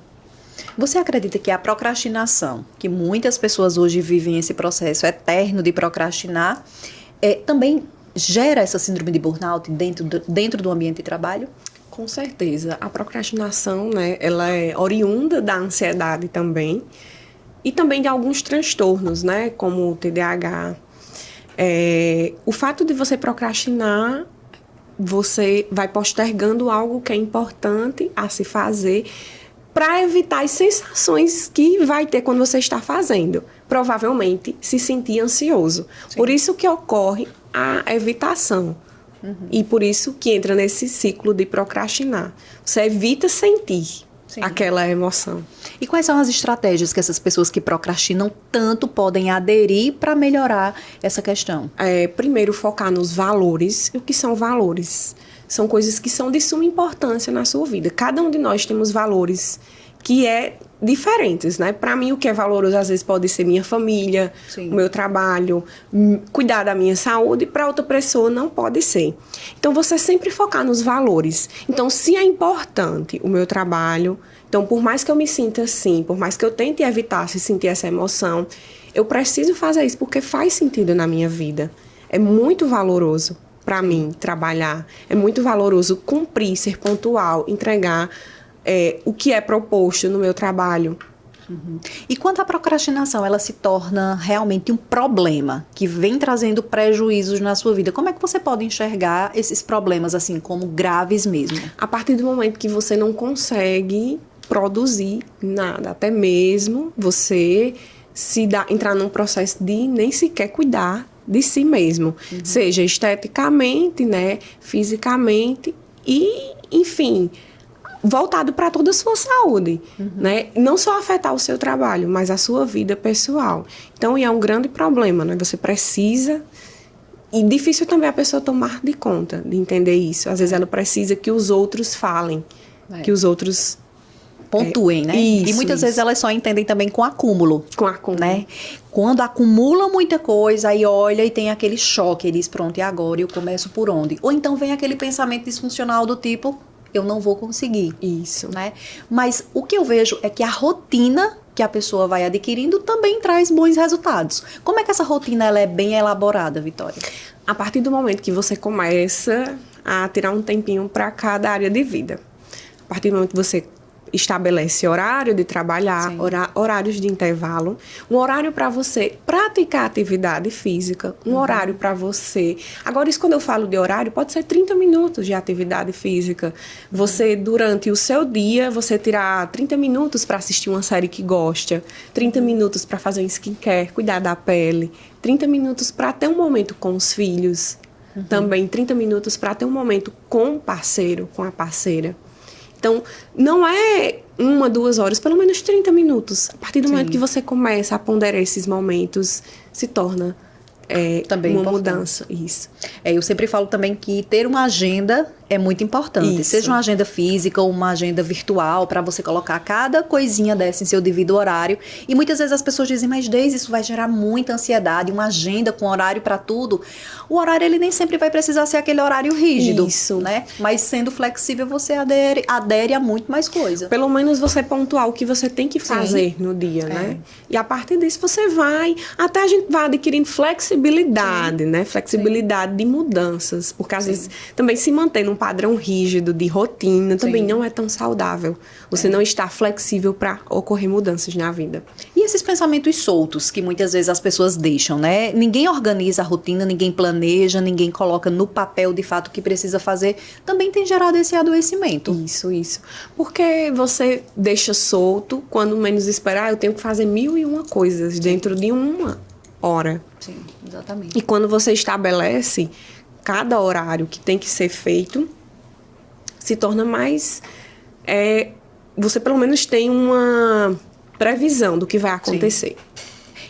Você acredita que a procrastinação, que muitas pessoas hoje vivem esse processo eterno de procrastinar, também gera essa síndrome de burnout dentro do ambiente de trabalho? Com certeza. A procrastinação, né, ela é oriunda da ansiedade também e também de alguns transtornos, né, como o TDAH. O fato de você procrastinar, você vai postergando algo que é importante a se fazer para evitar as sensações que vai ter quando você está fazendo. Provavelmente se sentir ansioso. Sim. Por isso que ocorre a evitação. E por isso que entra nesse ciclo de procrastinar. Você evita sentir aquela emoção. E quais são as estratégias que essas pessoas que procrastinam tanto podem aderir para melhorar essa questão? Primeiro, focar nos valores. E o que são valores? São coisas que são de suma importância na sua vida. Cada um de nós temos valores que diferentes, né? Para mim, o que é valoroso, às vezes, pode ser minha família, Sim. o meu trabalho, cuidar da minha saúde, para outra pessoa não pode ser. Então, você sempre focar nos valores. Então, se é importante o meu trabalho, então, por mais que eu me sinta assim, por mais que eu tente evitar se sentir essa emoção, eu preciso fazer isso porque faz sentido na minha vida. É muito valoroso para mim trabalhar, é muito valoroso cumprir, ser pontual, entregar o que é proposto no meu trabalho. E quando a procrastinação ela se torna realmente um problema que vem trazendo prejuízos na sua vida, como é que você pode enxergar esses problemas assim como graves mesmo? A partir do momento que você não consegue produzir nada, até mesmo você entrar num processo de nem sequer cuidar de si mesmo, seja esteticamente, né, fisicamente e, enfim, voltado para toda a sua saúde, né? Não só afetar o seu trabalho, mas a sua vida pessoal. Então, é um grande problema, né? Você precisa... E difícil também a pessoa tomar de conta, de entender isso. Às vezes ela precisa que os outros falem, que os outros... pontuem, né? Isso, e muitas vezes elas só entendem também com acúmulo. Com acúmulo. Né? Quando acumula muita coisa, aí olha e tem aquele choque, e diz, pronto, e agora eu começo por onde? Ou então vem aquele pensamento disfuncional do tipo... eu não vou conseguir. Isso. Né? Mas o que eu vejo é que a rotina que a pessoa vai adquirindo também traz bons resultados. Como é que essa rotina ela é bem elaborada, Vitória? A partir do momento que você começa a tirar um tempinho para cada área de vida. A partir do momento que você estabelece horário de trabalhar, horários de intervalo, um horário para você praticar atividade física, um horário para você... Agora, isso quando eu falo de horário, pode ser 30 minutos de atividade física. Você, durante o seu dia, você tirar 30 minutos para assistir uma série que gosta, 30 minutos para fazer um skincare, cuidar da pele, 30 minutos para ter um momento com os filhos, também 30 minutos para ter um momento com o parceiro, com a parceira. Então, não é 1, 2 horas, pelo menos 30 minutos. A partir do momento que você começa a ponderar esses momentos, se torna também uma mudança. Isso. Eu sempre falo também que ter uma agenda é muito importante. Isso. Seja uma agenda física ou uma agenda virtual, para você colocar cada coisinha dessa em seu devido horário. E muitas vezes as pessoas dizem, mas Deise, isso vai gerar muita ansiedade, uma agenda com horário para tudo. O horário, ele nem sempre vai precisar ser aquele horário rígido. Isso. Né? Mas sendo flexível, você adere a muito mais coisa. Pelo menos você pontuar o que você tem que fazer no dia, né? E a partir disso você até a gente vai adquirindo flexibilidade, né? Flexibilidade de mudanças. Porque às vezes também se manter num padrão rígido de rotina também não é tão saudável. Você não está flexível para ocorrer mudanças na vida. E esses pensamentos soltos que muitas vezes as pessoas deixam, né? Ninguém organiza a rotina, ninguém planeja, ninguém coloca no papel de fato o que precisa fazer, também tem gerado esse adoecimento. Isso. Porque você deixa solto, quando menos esperar, eu tenho que fazer 1001 coisas dentro de uma hora. Sim, exatamente. E quando você estabelece cada horário que tem que ser feito, se torna mais... você pelo menos tem uma previsão do que vai acontecer.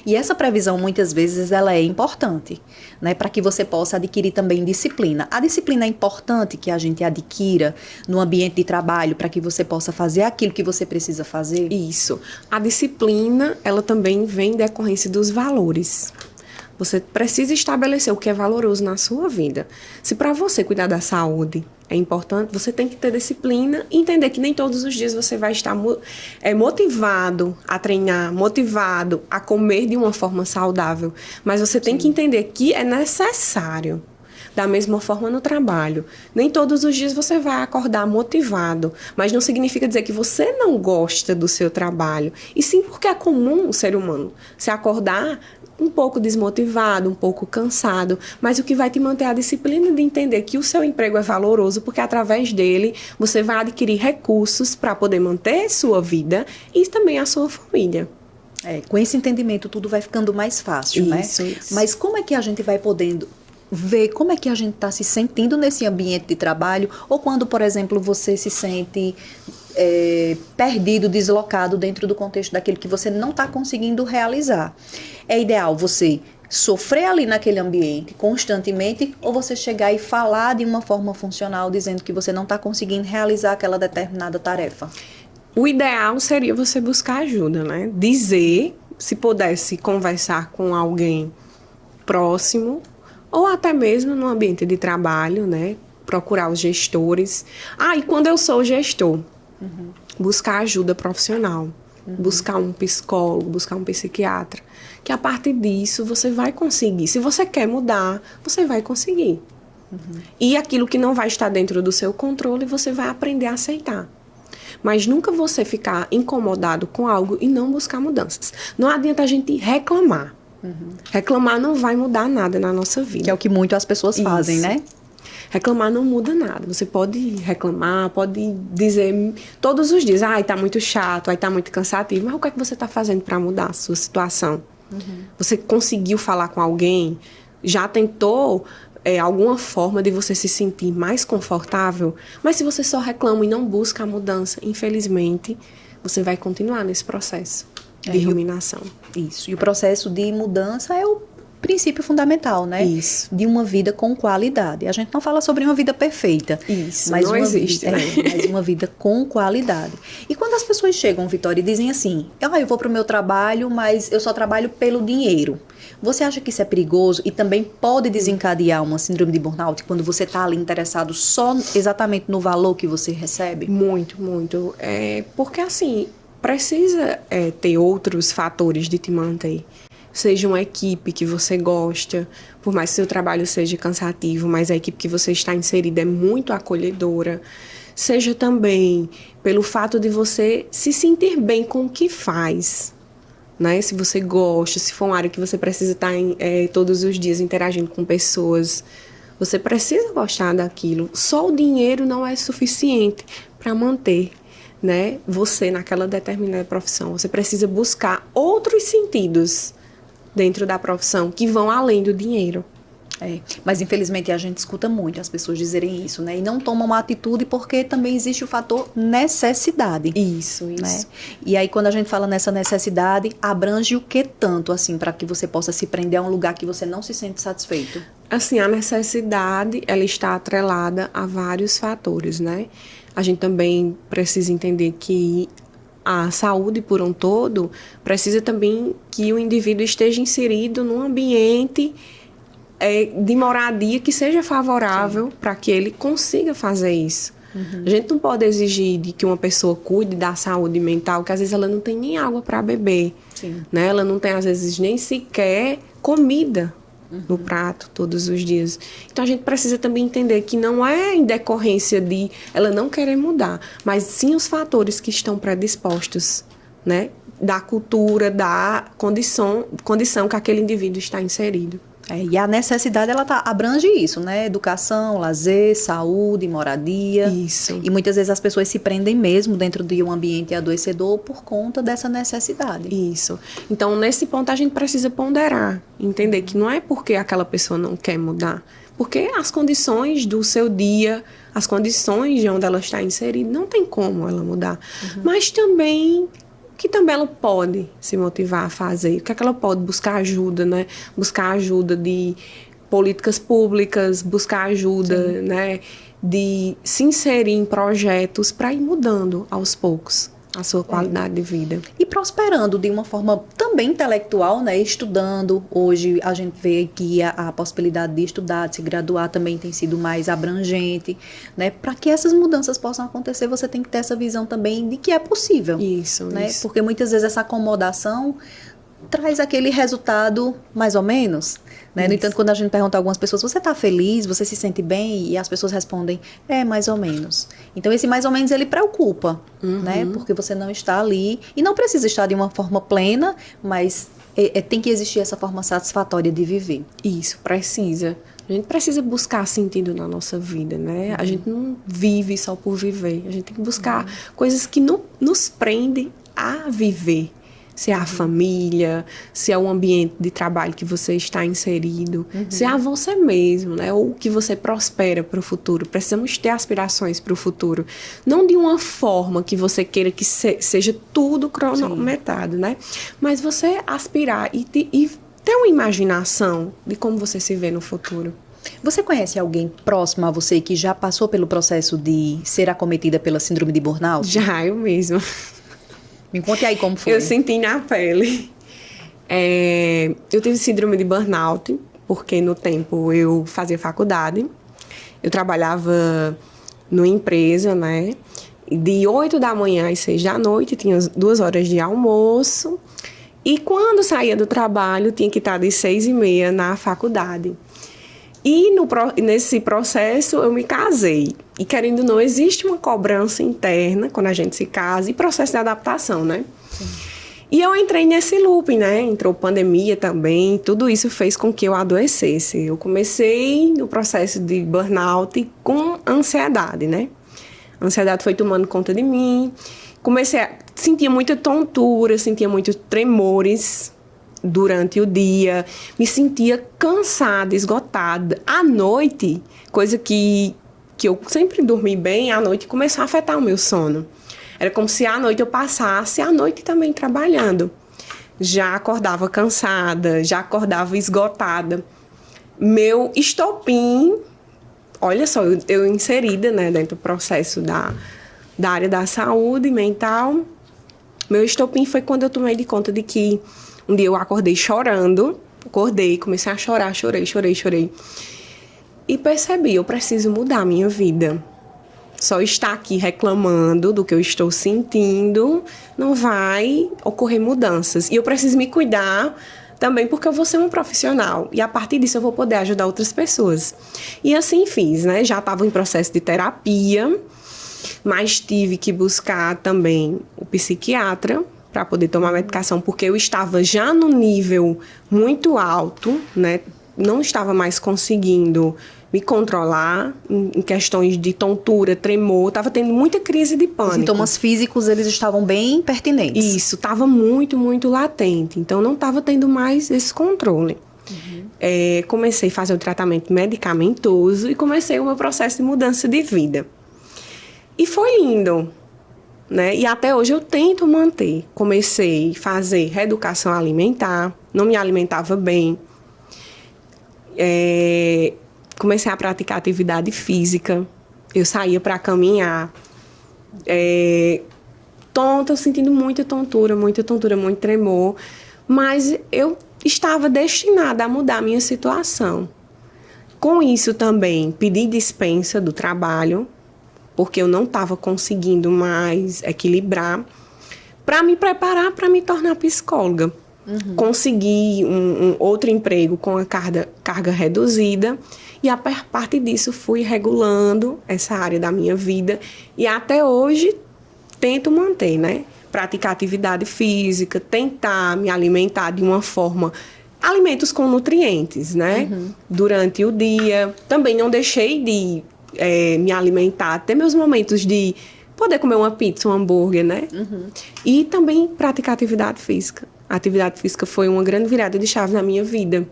E essa previsão, muitas vezes, ela é importante, né, para que você possa adquirir também disciplina. A disciplina é importante que a gente adquira no ambiente de trabalho para que você possa fazer aquilo que você precisa fazer? Isso. A disciplina, ela também vem em decorrência dos valores. Você precisa estabelecer o que é valoroso na sua vida. Se para você cuidar da saúde é importante, você tem que ter disciplina e entender que nem todos os dias você vai estar motivado a treinar, motivado a comer de uma forma saudável. Mas você tem que entender que é necessário. Da mesma forma no trabalho. Nem todos os dias você vai acordar motivado, mas não significa dizer que você não gosta do seu trabalho. E sim porque é comum o ser humano se acordar um pouco desmotivado, um pouco cansado, mas o que vai te manter a disciplina de entender que o seu emprego é valoroso, porque através dele você vai adquirir recursos para poder manter sua vida e também a sua família. Com esse entendimento tudo vai ficando mais fácil, né? Isso. Mas como é que a gente vai podendo ver como é que a gente está se sentindo nesse ambiente de trabalho, ou quando, por exemplo, você se sente perdido, deslocado dentro do contexto daquilo que você não está conseguindo realizar? É ideal você sofrer ali naquele ambiente constantemente, ou você chegar e falar de uma forma funcional dizendo que você não está conseguindo realizar aquela determinada tarefa? O ideal seria você buscar ajuda, né? Dizer, se pudesse conversar com alguém próximo, ou até mesmo no ambiente de trabalho, né? Procurar os gestores. E quando eu sou gestor, buscar ajuda profissional, buscar um psicólogo, buscar um psiquiatra, que a partir disso você vai conseguir. Se você quer mudar, você vai conseguir. E aquilo que não vai estar dentro do seu controle, você vai aprender a aceitar. Mas nunca você ficar incomodado com algo e não buscar mudanças. Não adianta a gente reclamar. Reclamar não vai mudar nada na nossa vida. Que é o que muito as pessoas fazem, né? Reclamar não muda nada. Você pode reclamar, pode dizer todos os dias, tá muito chato, tá muito cansativo, mas o que é que você está fazendo para mudar a sua situação? Você conseguiu falar com alguém? Já tentou alguma forma de você se sentir mais confortável? Mas se você só reclama e não busca a mudança, infelizmente, você vai continuar nesse processo de ruminação. Isso. E o processo de mudança é o princípio fundamental, né? Isso. De uma vida com qualidade. A gente não fala sobre uma vida perfeita. Isso, mas não existe, né? Mas uma vida com qualidade. E quando as pessoas chegam, Vitória, e dizem assim, eu vou para o meu trabalho, mas eu só trabalho pelo dinheiro. Você acha que isso é perigoso e também pode desencadear uma síndrome de burnout quando você está ali interessado só exatamente no valor que você recebe? Muito, muito. Porque assim, precisa ter outros fatores de te manter. Seja uma equipe que você gosta, por mais que seu trabalho seja cansativo, mas a equipe que você está inserida é muito acolhedora. Seja também pelo fato de você se sentir bem com o que faz, né? Se você gosta, se for uma área que você precisa estar todos os dias interagindo com pessoas, você precisa gostar daquilo. Só o dinheiro não é suficiente para manter, né, você naquela determinada profissão. Você precisa buscar outros sentidos dentro da profissão que vão além do dinheiro. Mas infelizmente a gente escuta muito as pessoas dizerem isso, né? E não tomam uma atitude porque também existe o fator necessidade. Isso. Né? E aí quando a gente fala nessa necessidade, abrange o que tanto, assim, para que você possa se prender a um lugar que você não se sente satisfeito? Assim, a necessidade, ela está atrelada a vários fatores, né? A gente também precisa entender que a saúde por um todo precisa também que o indivíduo esteja inserido num ambiente de moradia que seja favorável para que ele consiga fazer isso. A gente não pode exigir de que uma pessoa cuide da saúde mental, que às vezes ela não tem nem água para beber, né? Ela não tem às vezes nem sequer comida no prato todos os dias. Então a gente precisa também entender que não é em decorrência de ela não querer mudar, mas sim os fatores que estão predispostos, né, da cultura, da condição que aquele indivíduo está inserido. E a necessidade, ela abrange isso, né? Educação, lazer, saúde, moradia. Isso. E muitas vezes as pessoas se prendem mesmo dentro de um ambiente adoecedor por conta dessa necessidade. Isso. Então, nesse ponto, a gente precisa ponderar, entender que não é porque aquela pessoa não quer mudar, porque as condições do seu dia, as condições de onde ela está inserida, não tem como ela mudar. Mas também que também ela pode se motivar a fazer, o que é que ela pode buscar ajuda, né? Buscar ajuda de políticas públicas, buscar ajuda, né, de se inserir em projetos para ir mudando aos poucos a sua qualidade de vida. E prosperando de uma forma também intelectual, né? Estudando. Hoje a gente vê que a possibilidade de estudar, de se graduar também tem sido mais abrangente, né? Para que essas mudanças possam acontecer, você tem que ter essa visão também de que é possível. Isso, né? isso. Porque muitas vezes essa acomodação traz aquele resultado mais ou menos, né? No entanto, quando a gente pergunta a algumas pessoas, você está feliz, você se sente bem? E as pessoas respondem, mais ou menos. Então, esse mais ou menos, ele preocupa, né? Porque você não está ali, e não precisa estar de uma forma plena, mas tem que existir essa forma satisfatória de viver. Isso, precisa. A gente precisa buscar sentido na nossa vida, né? A gente não vive só por viver. A gente tem que buscar coisas que nos prendem a viver. Se é a família, se é o ambiente de trabalho que você está inserido, se é a você mesmo, né? Ou que você prospera para o futuro. Precisamos ter aspirações para o futuro. Não de uma forma que você queira que seja tudo cronometrado, né? Mas você aspirar e ter uma imaginação de como você se vê no futuro. Você conhece alguém próximo a você que já passou pelo processo de ser acometida pela síndrome de burnout? Já, eu mesma. Me conte aí como foi. Eu senti na pele. Eu tive síndrome de burnout, porque no tempo eu fazia faculdade. Eu trabalhava numa empresa, né? De 8 da manhã às 6 da noite, tinha 2 horas de almoço. E quando saía do trabalho, tinha que estar de 6h30 na faculdade. E nesse processo eu me casei. E querendo ou não, existe uma cobrança interna quando a gente se casa e processo de adaptação, né? Sim. E eu entrei nesse looping, né? Entrou pandemia também. Tudo isso fez com que eu adoecesse. Eu comecei no processo de burnout com ansiedade, né? A ansiedade foi tomando conta de mim. Sentia muita tontura, sentia muitos tremores durante o dia, me sentia cansada, esgotada. À noite, coisa que eu sempre dormi bem, à noite começou a afetar o meu sono. Era como se à noite eu passasse a noite também trabalhando. Já acordava cansada, já acordava esgotada. Meu estopim, olha só, eu inserida, né, dentro do processo da área da saúde mental. Meu estopim foi quando eu tomei de conta de que um dia eu acordei chorando, comecei a chorar, chorei. E percebi, eu preciso mudar a minha vida. Só estar aqui reclamando do que eu estou sentindo, não vai ocorrer mudanças. E eu preciso me cuidar também porque eu vou ser uma profissional. E a partir disso eu vou poder ajudar outras pessoas. E assim fiz, né? Já estava em processo de terapia, mas tive que buscar também o psiquiatra para poder tomar medicação, porque eu estava já no nível muito alto, né? Não estava mais conseguindo me controlar em questões de tontura, tremor, estava tendo muita crise de pânico. Os sintomas físicos, eles estavam bem pertinentes. Isso, estava muito, muito latente, então não estava tendo mais esse controle. Comecei a fazer o tratamento medicamentoso e comecei o meu processo de mudança de vida. E foi lindo, né? E até hoje eu tento manter. Comecei a fazer reeducação alimentar, não me alimentava bem. Comecei a praticar atividade física. Eu saía para caminhar. Sentindo muita tontura, muito tremor. Mas eu estava destinada a mudar a minha situação. Com isso também, pedi dispensa do trabalho, porque eu não estava conseguindo mais equilibrar, para me preparar para me tornar psicóloga. Consegui um outro emprego com a carga reduzida e a partir disso fui regulando essa área da minha vida e até hoje tento manter, né? Praticar atividade física, tentar me alimentar de uma forma... Alimentos com nutrientes, né? Durante o dia. Também não deixei de me alimentar, até meus momentos de poder comer uma pizza, um hambúrguer, né? E também praticar atividade física. A atividade física foi uma grande virada de chave na minha vida.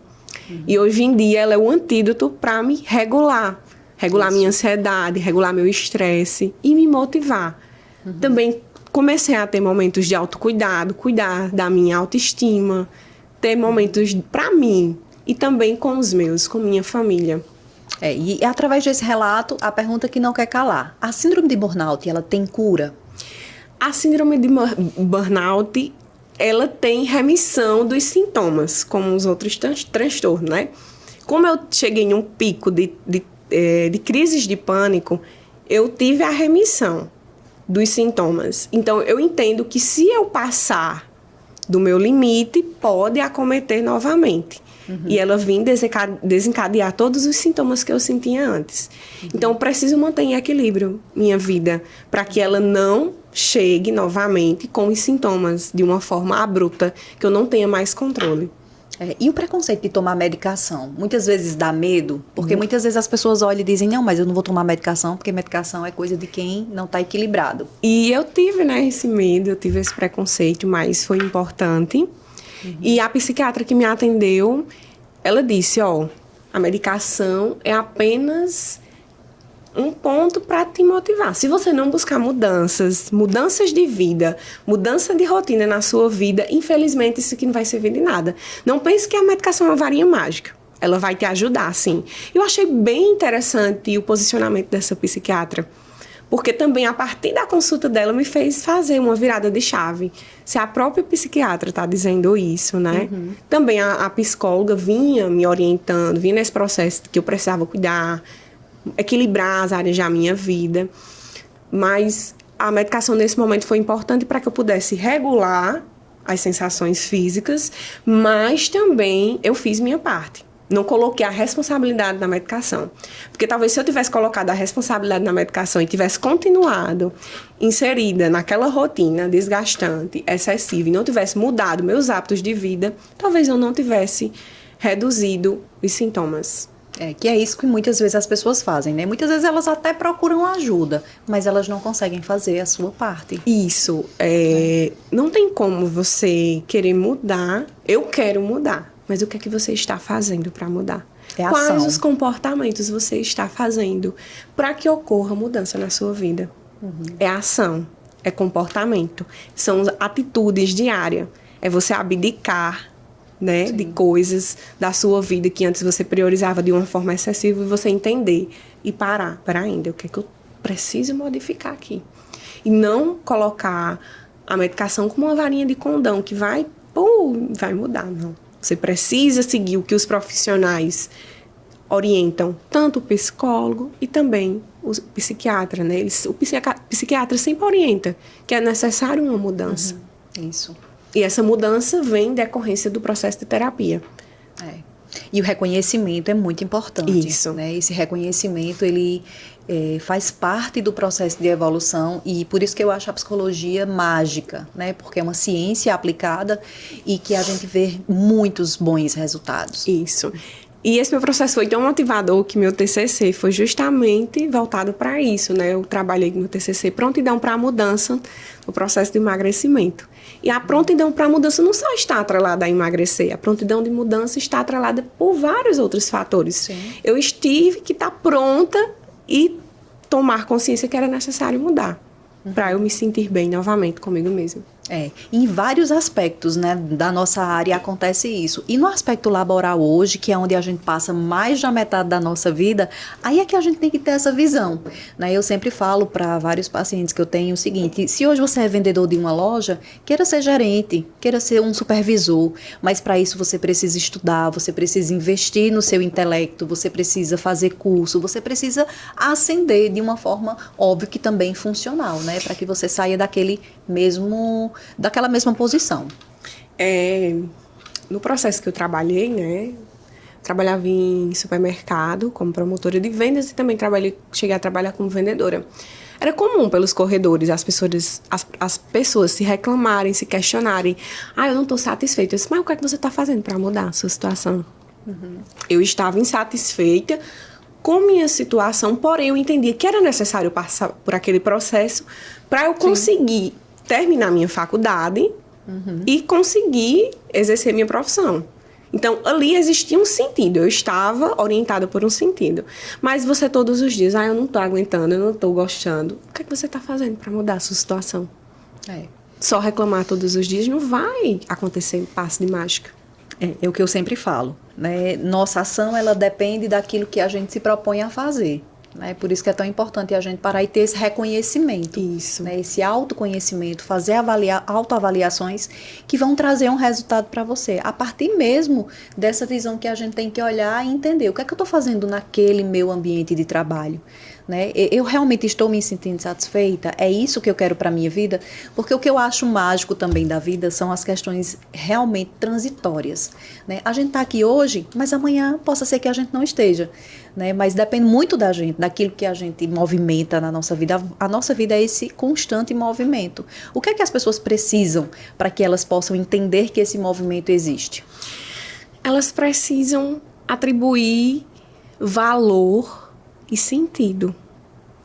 E hoje em dia ela é o antídoto para me regular. Regular minha ansiedade, regular meu estresse e me motivar. Também comecei a ter momentos de autocuidado, cuidar da minha autoestima, ter momentos para mim e também com os meus, com minha família. E através desse relato, a pergunta que não quer calar. A síndrome de burnout, ela tem cura? A síndrome de burnout, ela tem remissão dos sintomas, como os outros transtornos, né? Como eu cheguei em um pico de crises de pânico, eu tive a remissão dos sintomas. Então, eu entendo que se eu passar do meu limite pode acometer novamente. E ela vir desencadear todos os sintomas que eu sentia antes. Então, eu preciso manter em equilíbrio minha vida para que ela não chegue novamente com os sintomas de uma forma abrupta, que eu não tenha mais controle. E o preconceito de tomar medicação? Muitas vezes dá medo, porque muitas vezes as pessoas olham e dizem, não, mas eu não vou tomar medicação, porque medicação é coisa de quem não está equilibrado. E eu tive, né, esse medo, eu tive esse preconceito, mas foi importante. E a psiquiatra que me atendeu, ela disse, a medicação é apenas um ponto para te motivar. Se você não buscar mudanças de vida, mudança de rotina na sua vida, infelizmente isso aqui não vai servir de nada. Não pense que a medicação é uma varinha mágica. Ela vai te ajudar, sim. Eu achei bem interessante o posicionamento dessa psiquiatra, porque também a partir da consulta dela me fez fazer uma virada de chave. Se a própria psiquiatra está dizendo isso, né? Também a psicóloga vinha me orientando, vinha nesse processo que eu precisava cuidar, equilibrar as áreas da minha vida. Mas a medicação nesse momento foi importante para que eu pudesse regular as sensações físicas, mas também eu fiz minha parte. Não coloquei a responsabilidade na medicação. Porque talvez se eu tivesse colocado a responsabilidade na medicação e tivesse continuado inserida naquela rotina desgastante, excessiva, e não tivesse mudado meus hábitos de vida, talvez eu não tivesse reduzido os sintomas. Que é isso que muitas vezes as pessoas fazem, né? Muitas vezes elas até procuram ajuda, mas elas não conseguem fazer a sua parte. Isso. Não tem como você querer mudar. Eu quero mudar. Mas o que é que você está fazendo para mudar? Quais os comportamentos você está fazendo para que ocorra mudança na sua vida? É ação, é comportamento, são atitudes diárias. É você abdicar, né, de coisas da sua vida que antes você priorizava de uma forma excessiva e você entender e parar. Ainda, o que é que eu preciso modificar aqui? E não colocar a medicação como uma varinha de condão que vai mudar, não. Você precisa seguir o que os profissionais orientam, tanto o psicólogo e também o psiquiatra, né? O psiquiatra sempre orienta que é necessário uma mudança. Isso. E essa mudança vem em decorrência do processo de terapia. E o reconhecimento é muito importante. Isso. Né? Esse reconhecimento, ele faz parte do processo de evolução e por isso que eu acho a psicologia mágica, né? Porque é uma ciência aplicada e que a gente vê muitos bons resultados. Isso. E esse meu processo foi tão motivador que meu TCC foi justamente voltado para isso, né? Eu trabalhei com meu TCC prontidão para a mudança no processo de emagrecimento. E a prontidão para a mudança não só está atrelada a emagrecer, a prontidão de mudança está atrelada por vários outros fatores. Sim. Eu tive que estar pronta e tomar consciência que era necessário mudar, para eu me sentir bem novamente comigo mesma. Em vários aspectos, né, da nossa área acontece isso. E no aspecto laboral hoje, que é onde a gente passa mais da metade da nossa vida, aí é que a gente tem que ter essa visão, né? Eu sempre falo para vários pacientes que eu tenho o seguinte: se hoje você é vendedor de uma loja, queira ser gerente, queira ser um supervisor, mas para isso você precisa estudar, você precisa investir no seu intelecto, você precisa fazer curso, você precisa ascender de uma forma, óbvio que também funcional, né? Para que você saia daquela mesma posição. No processo que eu trabalhei, né, trabalhava em supermercado como promotora de vendas e também cheguei a trabalhar como vendedora. Era comum pelos corredores as pessoas se reclamarem, se questionarem. Eu não estou satisfeita. Eu disse, mas o que é que você está fazendo para mudar a sua situação? Eu estava insatisfeita com minha situação, porém eu entendia que era necessário passar por aquele processo para eu conseguir terminar minha faculdade e conseguir exercer minha profissão. Então, ali existia um sentido. Eu estava orientada por um sentido. Mas você todos os dias, eu não estou aguentando, eu não estou gostando. O que é que você está fazendo para mudar a sua situação? Só reclamar todos os dias não vai acontecer um passe de mágica. É o que eu sempre falo, né? Nossa ação, ela depende daquilo que a gente se propõe a fazer. Né? Por isso que é tão importante a gente parar e ter esse reconhecimento. Isso. Né? Esse autoconhecimento, fazer autoavaliações que vão trazer um resultado para você. A partir mesmo dessa visão que a gente tem que olhar e entender. O que é que eu estou fazendo naquele meu ambiente de trabalho? Né? Eu realmente estou me sentindo satisfeita? É isso que eu quero para a minha vida? Porque o que eu acho mágico também da vida são as questões realmente transitórias. Né? A gente está aqui hoje, mas amanhã possa ser que a gente não esteja. Né? Mas depende muito da gente, daquilo que a gente movimenta na nossa vida. A nossa vida é esse constante movimento. O que é que as pessoas precisam para que elas possam entender que esse movimento existe? Elas precisam atribuir valor e sentido.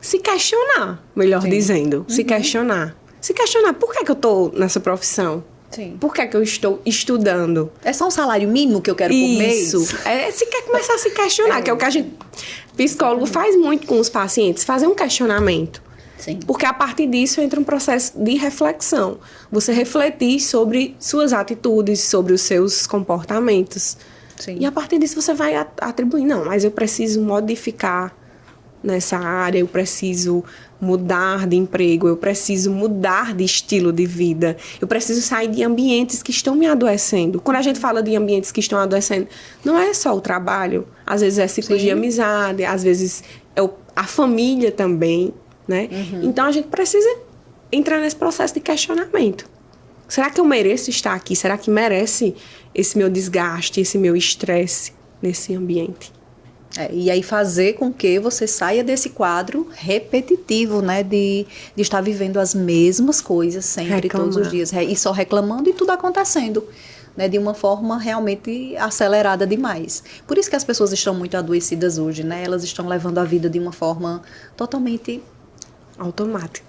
Se questionar, melhor dizendo. Se questionar. Se questionar, por que eu estou nessa profissão? Sim. Por que eu estou estudando? É só um salário mínimo que eu quero por mês? Isso. Se quer começar a se questionar, que é o que a gente, psicólogo, faz muito com os pacientes, fazer um questionamento. Sim. Porque a partir disso entra um processo de reflexão. Você refletir sobre suas atitudes, sobre os seus comportamentos. Sim. E a partir disso você vai atribuir, não, mas eu preciso modificar nessa área, eu preciso mudar de emprego, eu preciso mudar de estilo de vida, eu preciso sair de ambientes que estão me adoecendo. Quando a gente fala de ambientes que estão adoecendo, não é só o trabalho, às vezes é ciclo de amizade, às vezes é a família também, né? Então a gente precisa entrar nesse processo de questionamento. Será que eu mereço estar aqui? Será que merece esse meu desgaste, esse meu estresse nesse ambiente? E aí fazer com que você saia desse quadro repetitivo, né? De estar vivendo as mesmas coisas sempre, todos os dias. E só reclamando e tudo acontecendo, né? De uma forma realmente acelerada demais. Por isso que as pessoas estão muito adoecidas hoje, né? Elas estão levando a vida de uma forma totalmente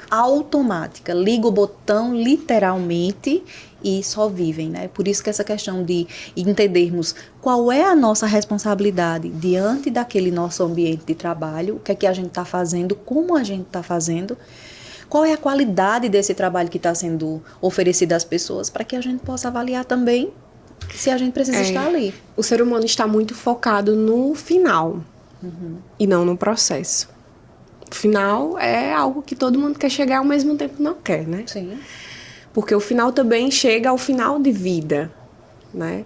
automática. Liga o botão literalmente e só vivem, né? Por isso que essa questão de entendermos qual é a nossa responsabilidade diante daquele nosso ambiente de trabalho, o que é que a gente está fazendo, como a gente está fazendo, qual é a qualidade desse trabalho que está sendo oferecido às pessoas, para que a gente possa avaliar também se a gente precisa estar ali. O ser humano está muito focado no final e não no processo. O final é algo que todo mundo quer chegar ao mesmo tempo não quer, né? Sim. Porque o final também chega ao final de vida, né?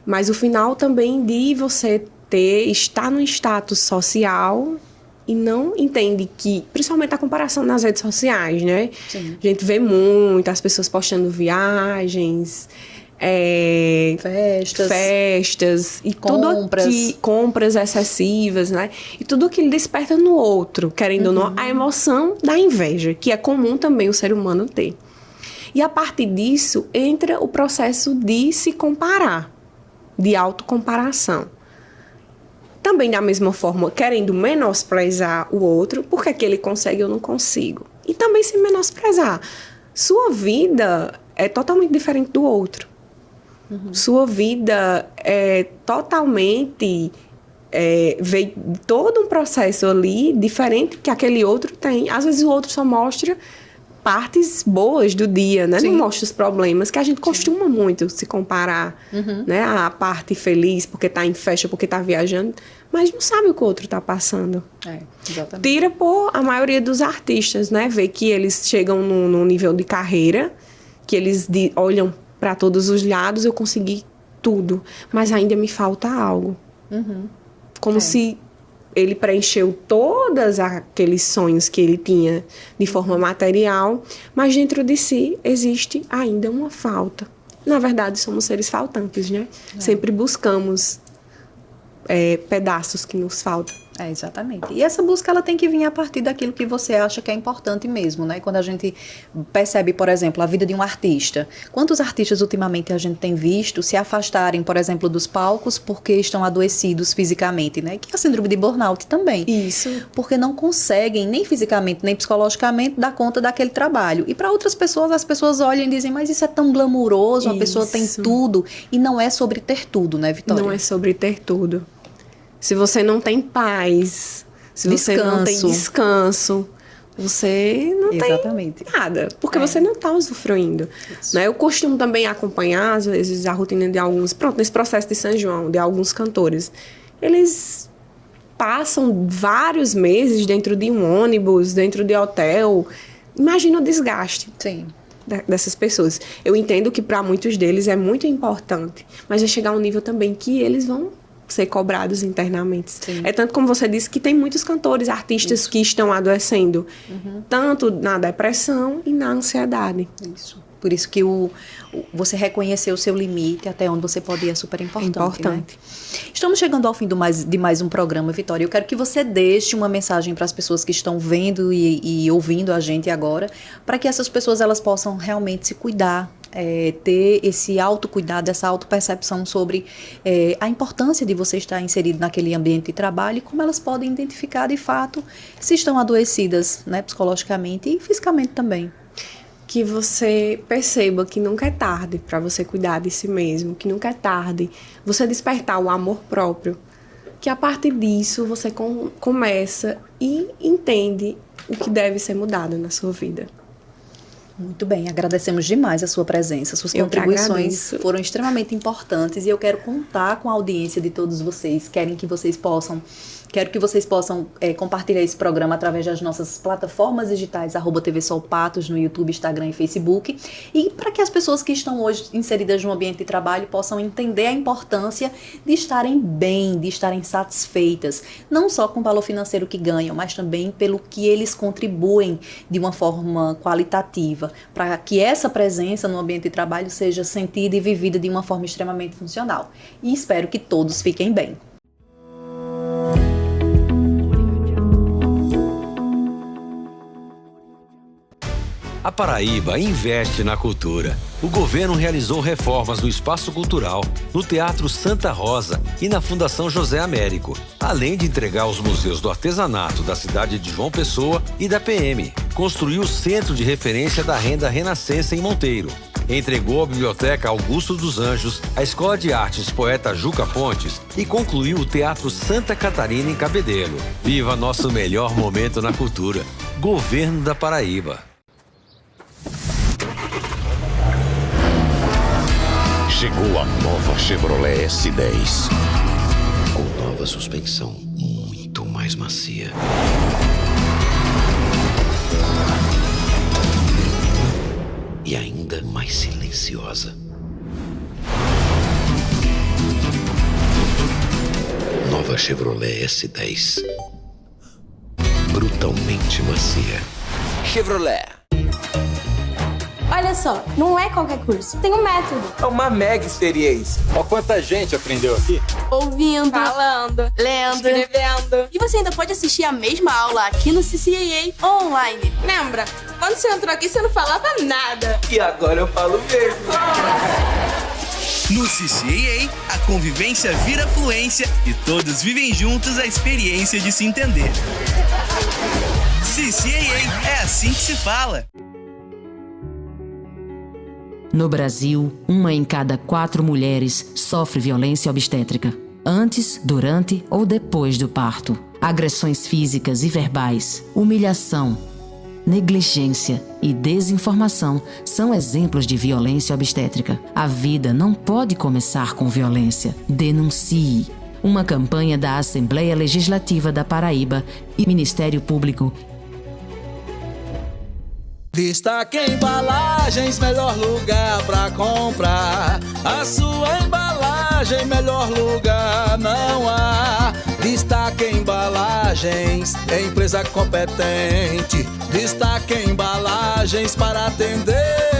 Mas o final também de você estar num status social e não entende que, principalmente a comparação nas redes sociais, né? Sim. A gente vê muito as pessoas postando viagens, festas e compras excessivas, né? E tudo aquilo desperta no outro, querendo ou não, a emoção da inveja, que é comum também o ser humano ter. E a partir disso entra o processo de se comparar, de autocomparação. Também da mesma forma, querendo menosprezar o outro, porque que ele consegue e eu não consigo. E também se menosprezar. Sua vida é totalmente diferente do outro. Sua vida é totalmente... veio todo um processo ali diferente que aquele outro tem. Às vezes o outro só mostra partes boas do dia, né? Não mostra os problemas, que a gente costuma muito se comparar, né? A parte feliz porque tá em festa, porque tá viajando, mas não sabe o que o outro tá passando. Exatamente. Tira por a maioria dos artistas, né? Vê que eles chegam num nível de carreira, que eles olham para todos os lados, eu consegui tudo, mas ainda me falta algo. Como se ele preencheu todos aqueles sonhos que ele tinha de forma material, mas dentro de si existe ainda uma falta. Na verdade, somos seres faltantes, né? Sempre buscamos pedaços que nos faltam. Exatamente. E essa busca, ela tem que vir a partir daquilo que você acha que é importante mesmo, né? Quando a gente percebe, por exemplo, a vida de um artista. Quantos artistas ultimamente a gente tem visto se afastarem, por exemplo, dos palcos porque estão adoecidos fisicamente, né? Que é a síndrome de burnout também. Isso. Porque não conseguem, nem fisicamente, nem psicologicamente, dar conta daquele trabalho. E para outras pessoas, as pessoas olham e dizem, mas isso é tão glamouroso, a pessoa tem tudo. E não é sobre ter tudo, né, Vitória? Não é sobre ter tudo. Se você não tem paz, se você não tem descanso, você não tem nada. Porque você não está usufruindo. Né? Eu costumo também acompanhar, às vezes, a rotina de alguns... nesse processo de São João, de alguns cantores. Eles passam vários meses dentro de um ônibus, dentro de hotel. Imagina o desgaste. Sim. Dessas pessoas. Eu entendo que para muitos deles é muito importante, mas vai chegar um nível também que eles vão ser cobrados internamente. Sim. É tanto como você disse que tem muitos cantores, artistas que estão adoecendo, tanto na depressão e na ansiedade. Isso. Por isso que você reconhecer o seu limite, até onde você pode ir, é super importante. Né? Estamos chegando ao fim de mais um programa, Vitória. Eu quero que você deixe uma mensagem para as pessoas que estão vendo e ouvindo a gente agora, para que essas pessoas elas possam realmente se cuidar, ter esse autocuidado, essa autopercepção sobre a importância de você estar inserido naquele ambiente de trabalho e como elas podem identificar de fato se estão adoecidas, né, psicologicamente e fisicamente também. Que você perceba que nunca é tarde para você cuidar de si mesmo, que nunca é tarde você despertar o amor próprio, que a partir disso você começa e entende o que deve ser mudado na sua vida. Muito bem, agradecemos demais a sua presença, suas contribuições foram extremamente importantes e eu quero contar com a audiência de todos vocês, quero que vocês possam compartilhar esse programa através das nossas plataformas digitais, @TV Sol Patos, no YouTube, Instagram e Facebook, e para que as pessoas que estão hoje inseridas no ambiente de trabalho possam entender a importância de estarem bem, de estarem satisfeitas, não só com o valor financeiro que ganham, mas também pelo que eles contribuem de uma forma qualitativa, para que essa presença no ambiente de trabalho seja sentida e vivida de uma forma extremamente funcional. E espero que todos fiquem bem. A Paraíba investe na cultura. O governo realizou reformas no Espaço Cultural, no Teatro Santa Rosa e na Fundação José Américo, além de entregar os museus do artesanato da cidade de João Pessoa e da PM. Construiu o Centro de Referência da Renda Renascença em Monteiro. Entregou a Biblioteca Augusto dos Anjos, a Escola de Artes Poeta Juca Pontes e concluiu o Teatro Santa Catarina em Cabedelo. Viva nosso melhor momento na cultura. Governo da Paraíba. Chegou a nova Chevrolet S10. Com nova suspensão, muito mais macia. E ainda mais silenciosa. Nova Chevrolet S10. Brutalmente macia. Chevrolet. Olha só, não é qualquer curso, tem um método. É uma mega experiência. Olha quanta gente aprendeu aqui. Ouvindo, falando, lendo, escrevendo. E você ainda pode assistir a mesma aula aqui no CCAA online. Lembra? Quando você entrou aqui, você não falava nada. E agora eu falo mesmo. No CCAA, a convivência vira fluência e todos vivem juntos a experiência de se entender. CCAA, é assim que se fala. No Brasil, 1 em cada 4 mulheres sofre violência obstétrica, antes, durante ou depois do parto. Agressões físicas e verbais, humilhação, negligência e desinformação são exemplos de violência obstétrica. A vida não pode começar com violência. Denuncie. Uma campanha da Assembleia Legislativa da Paraíba e Ministério Público. Destaque Embalagens, melhor lugar pra comprar. A sua embalagem, melhor lugar não há. Destaque Embalagens, empresa competente. Destaque Embalagens para atender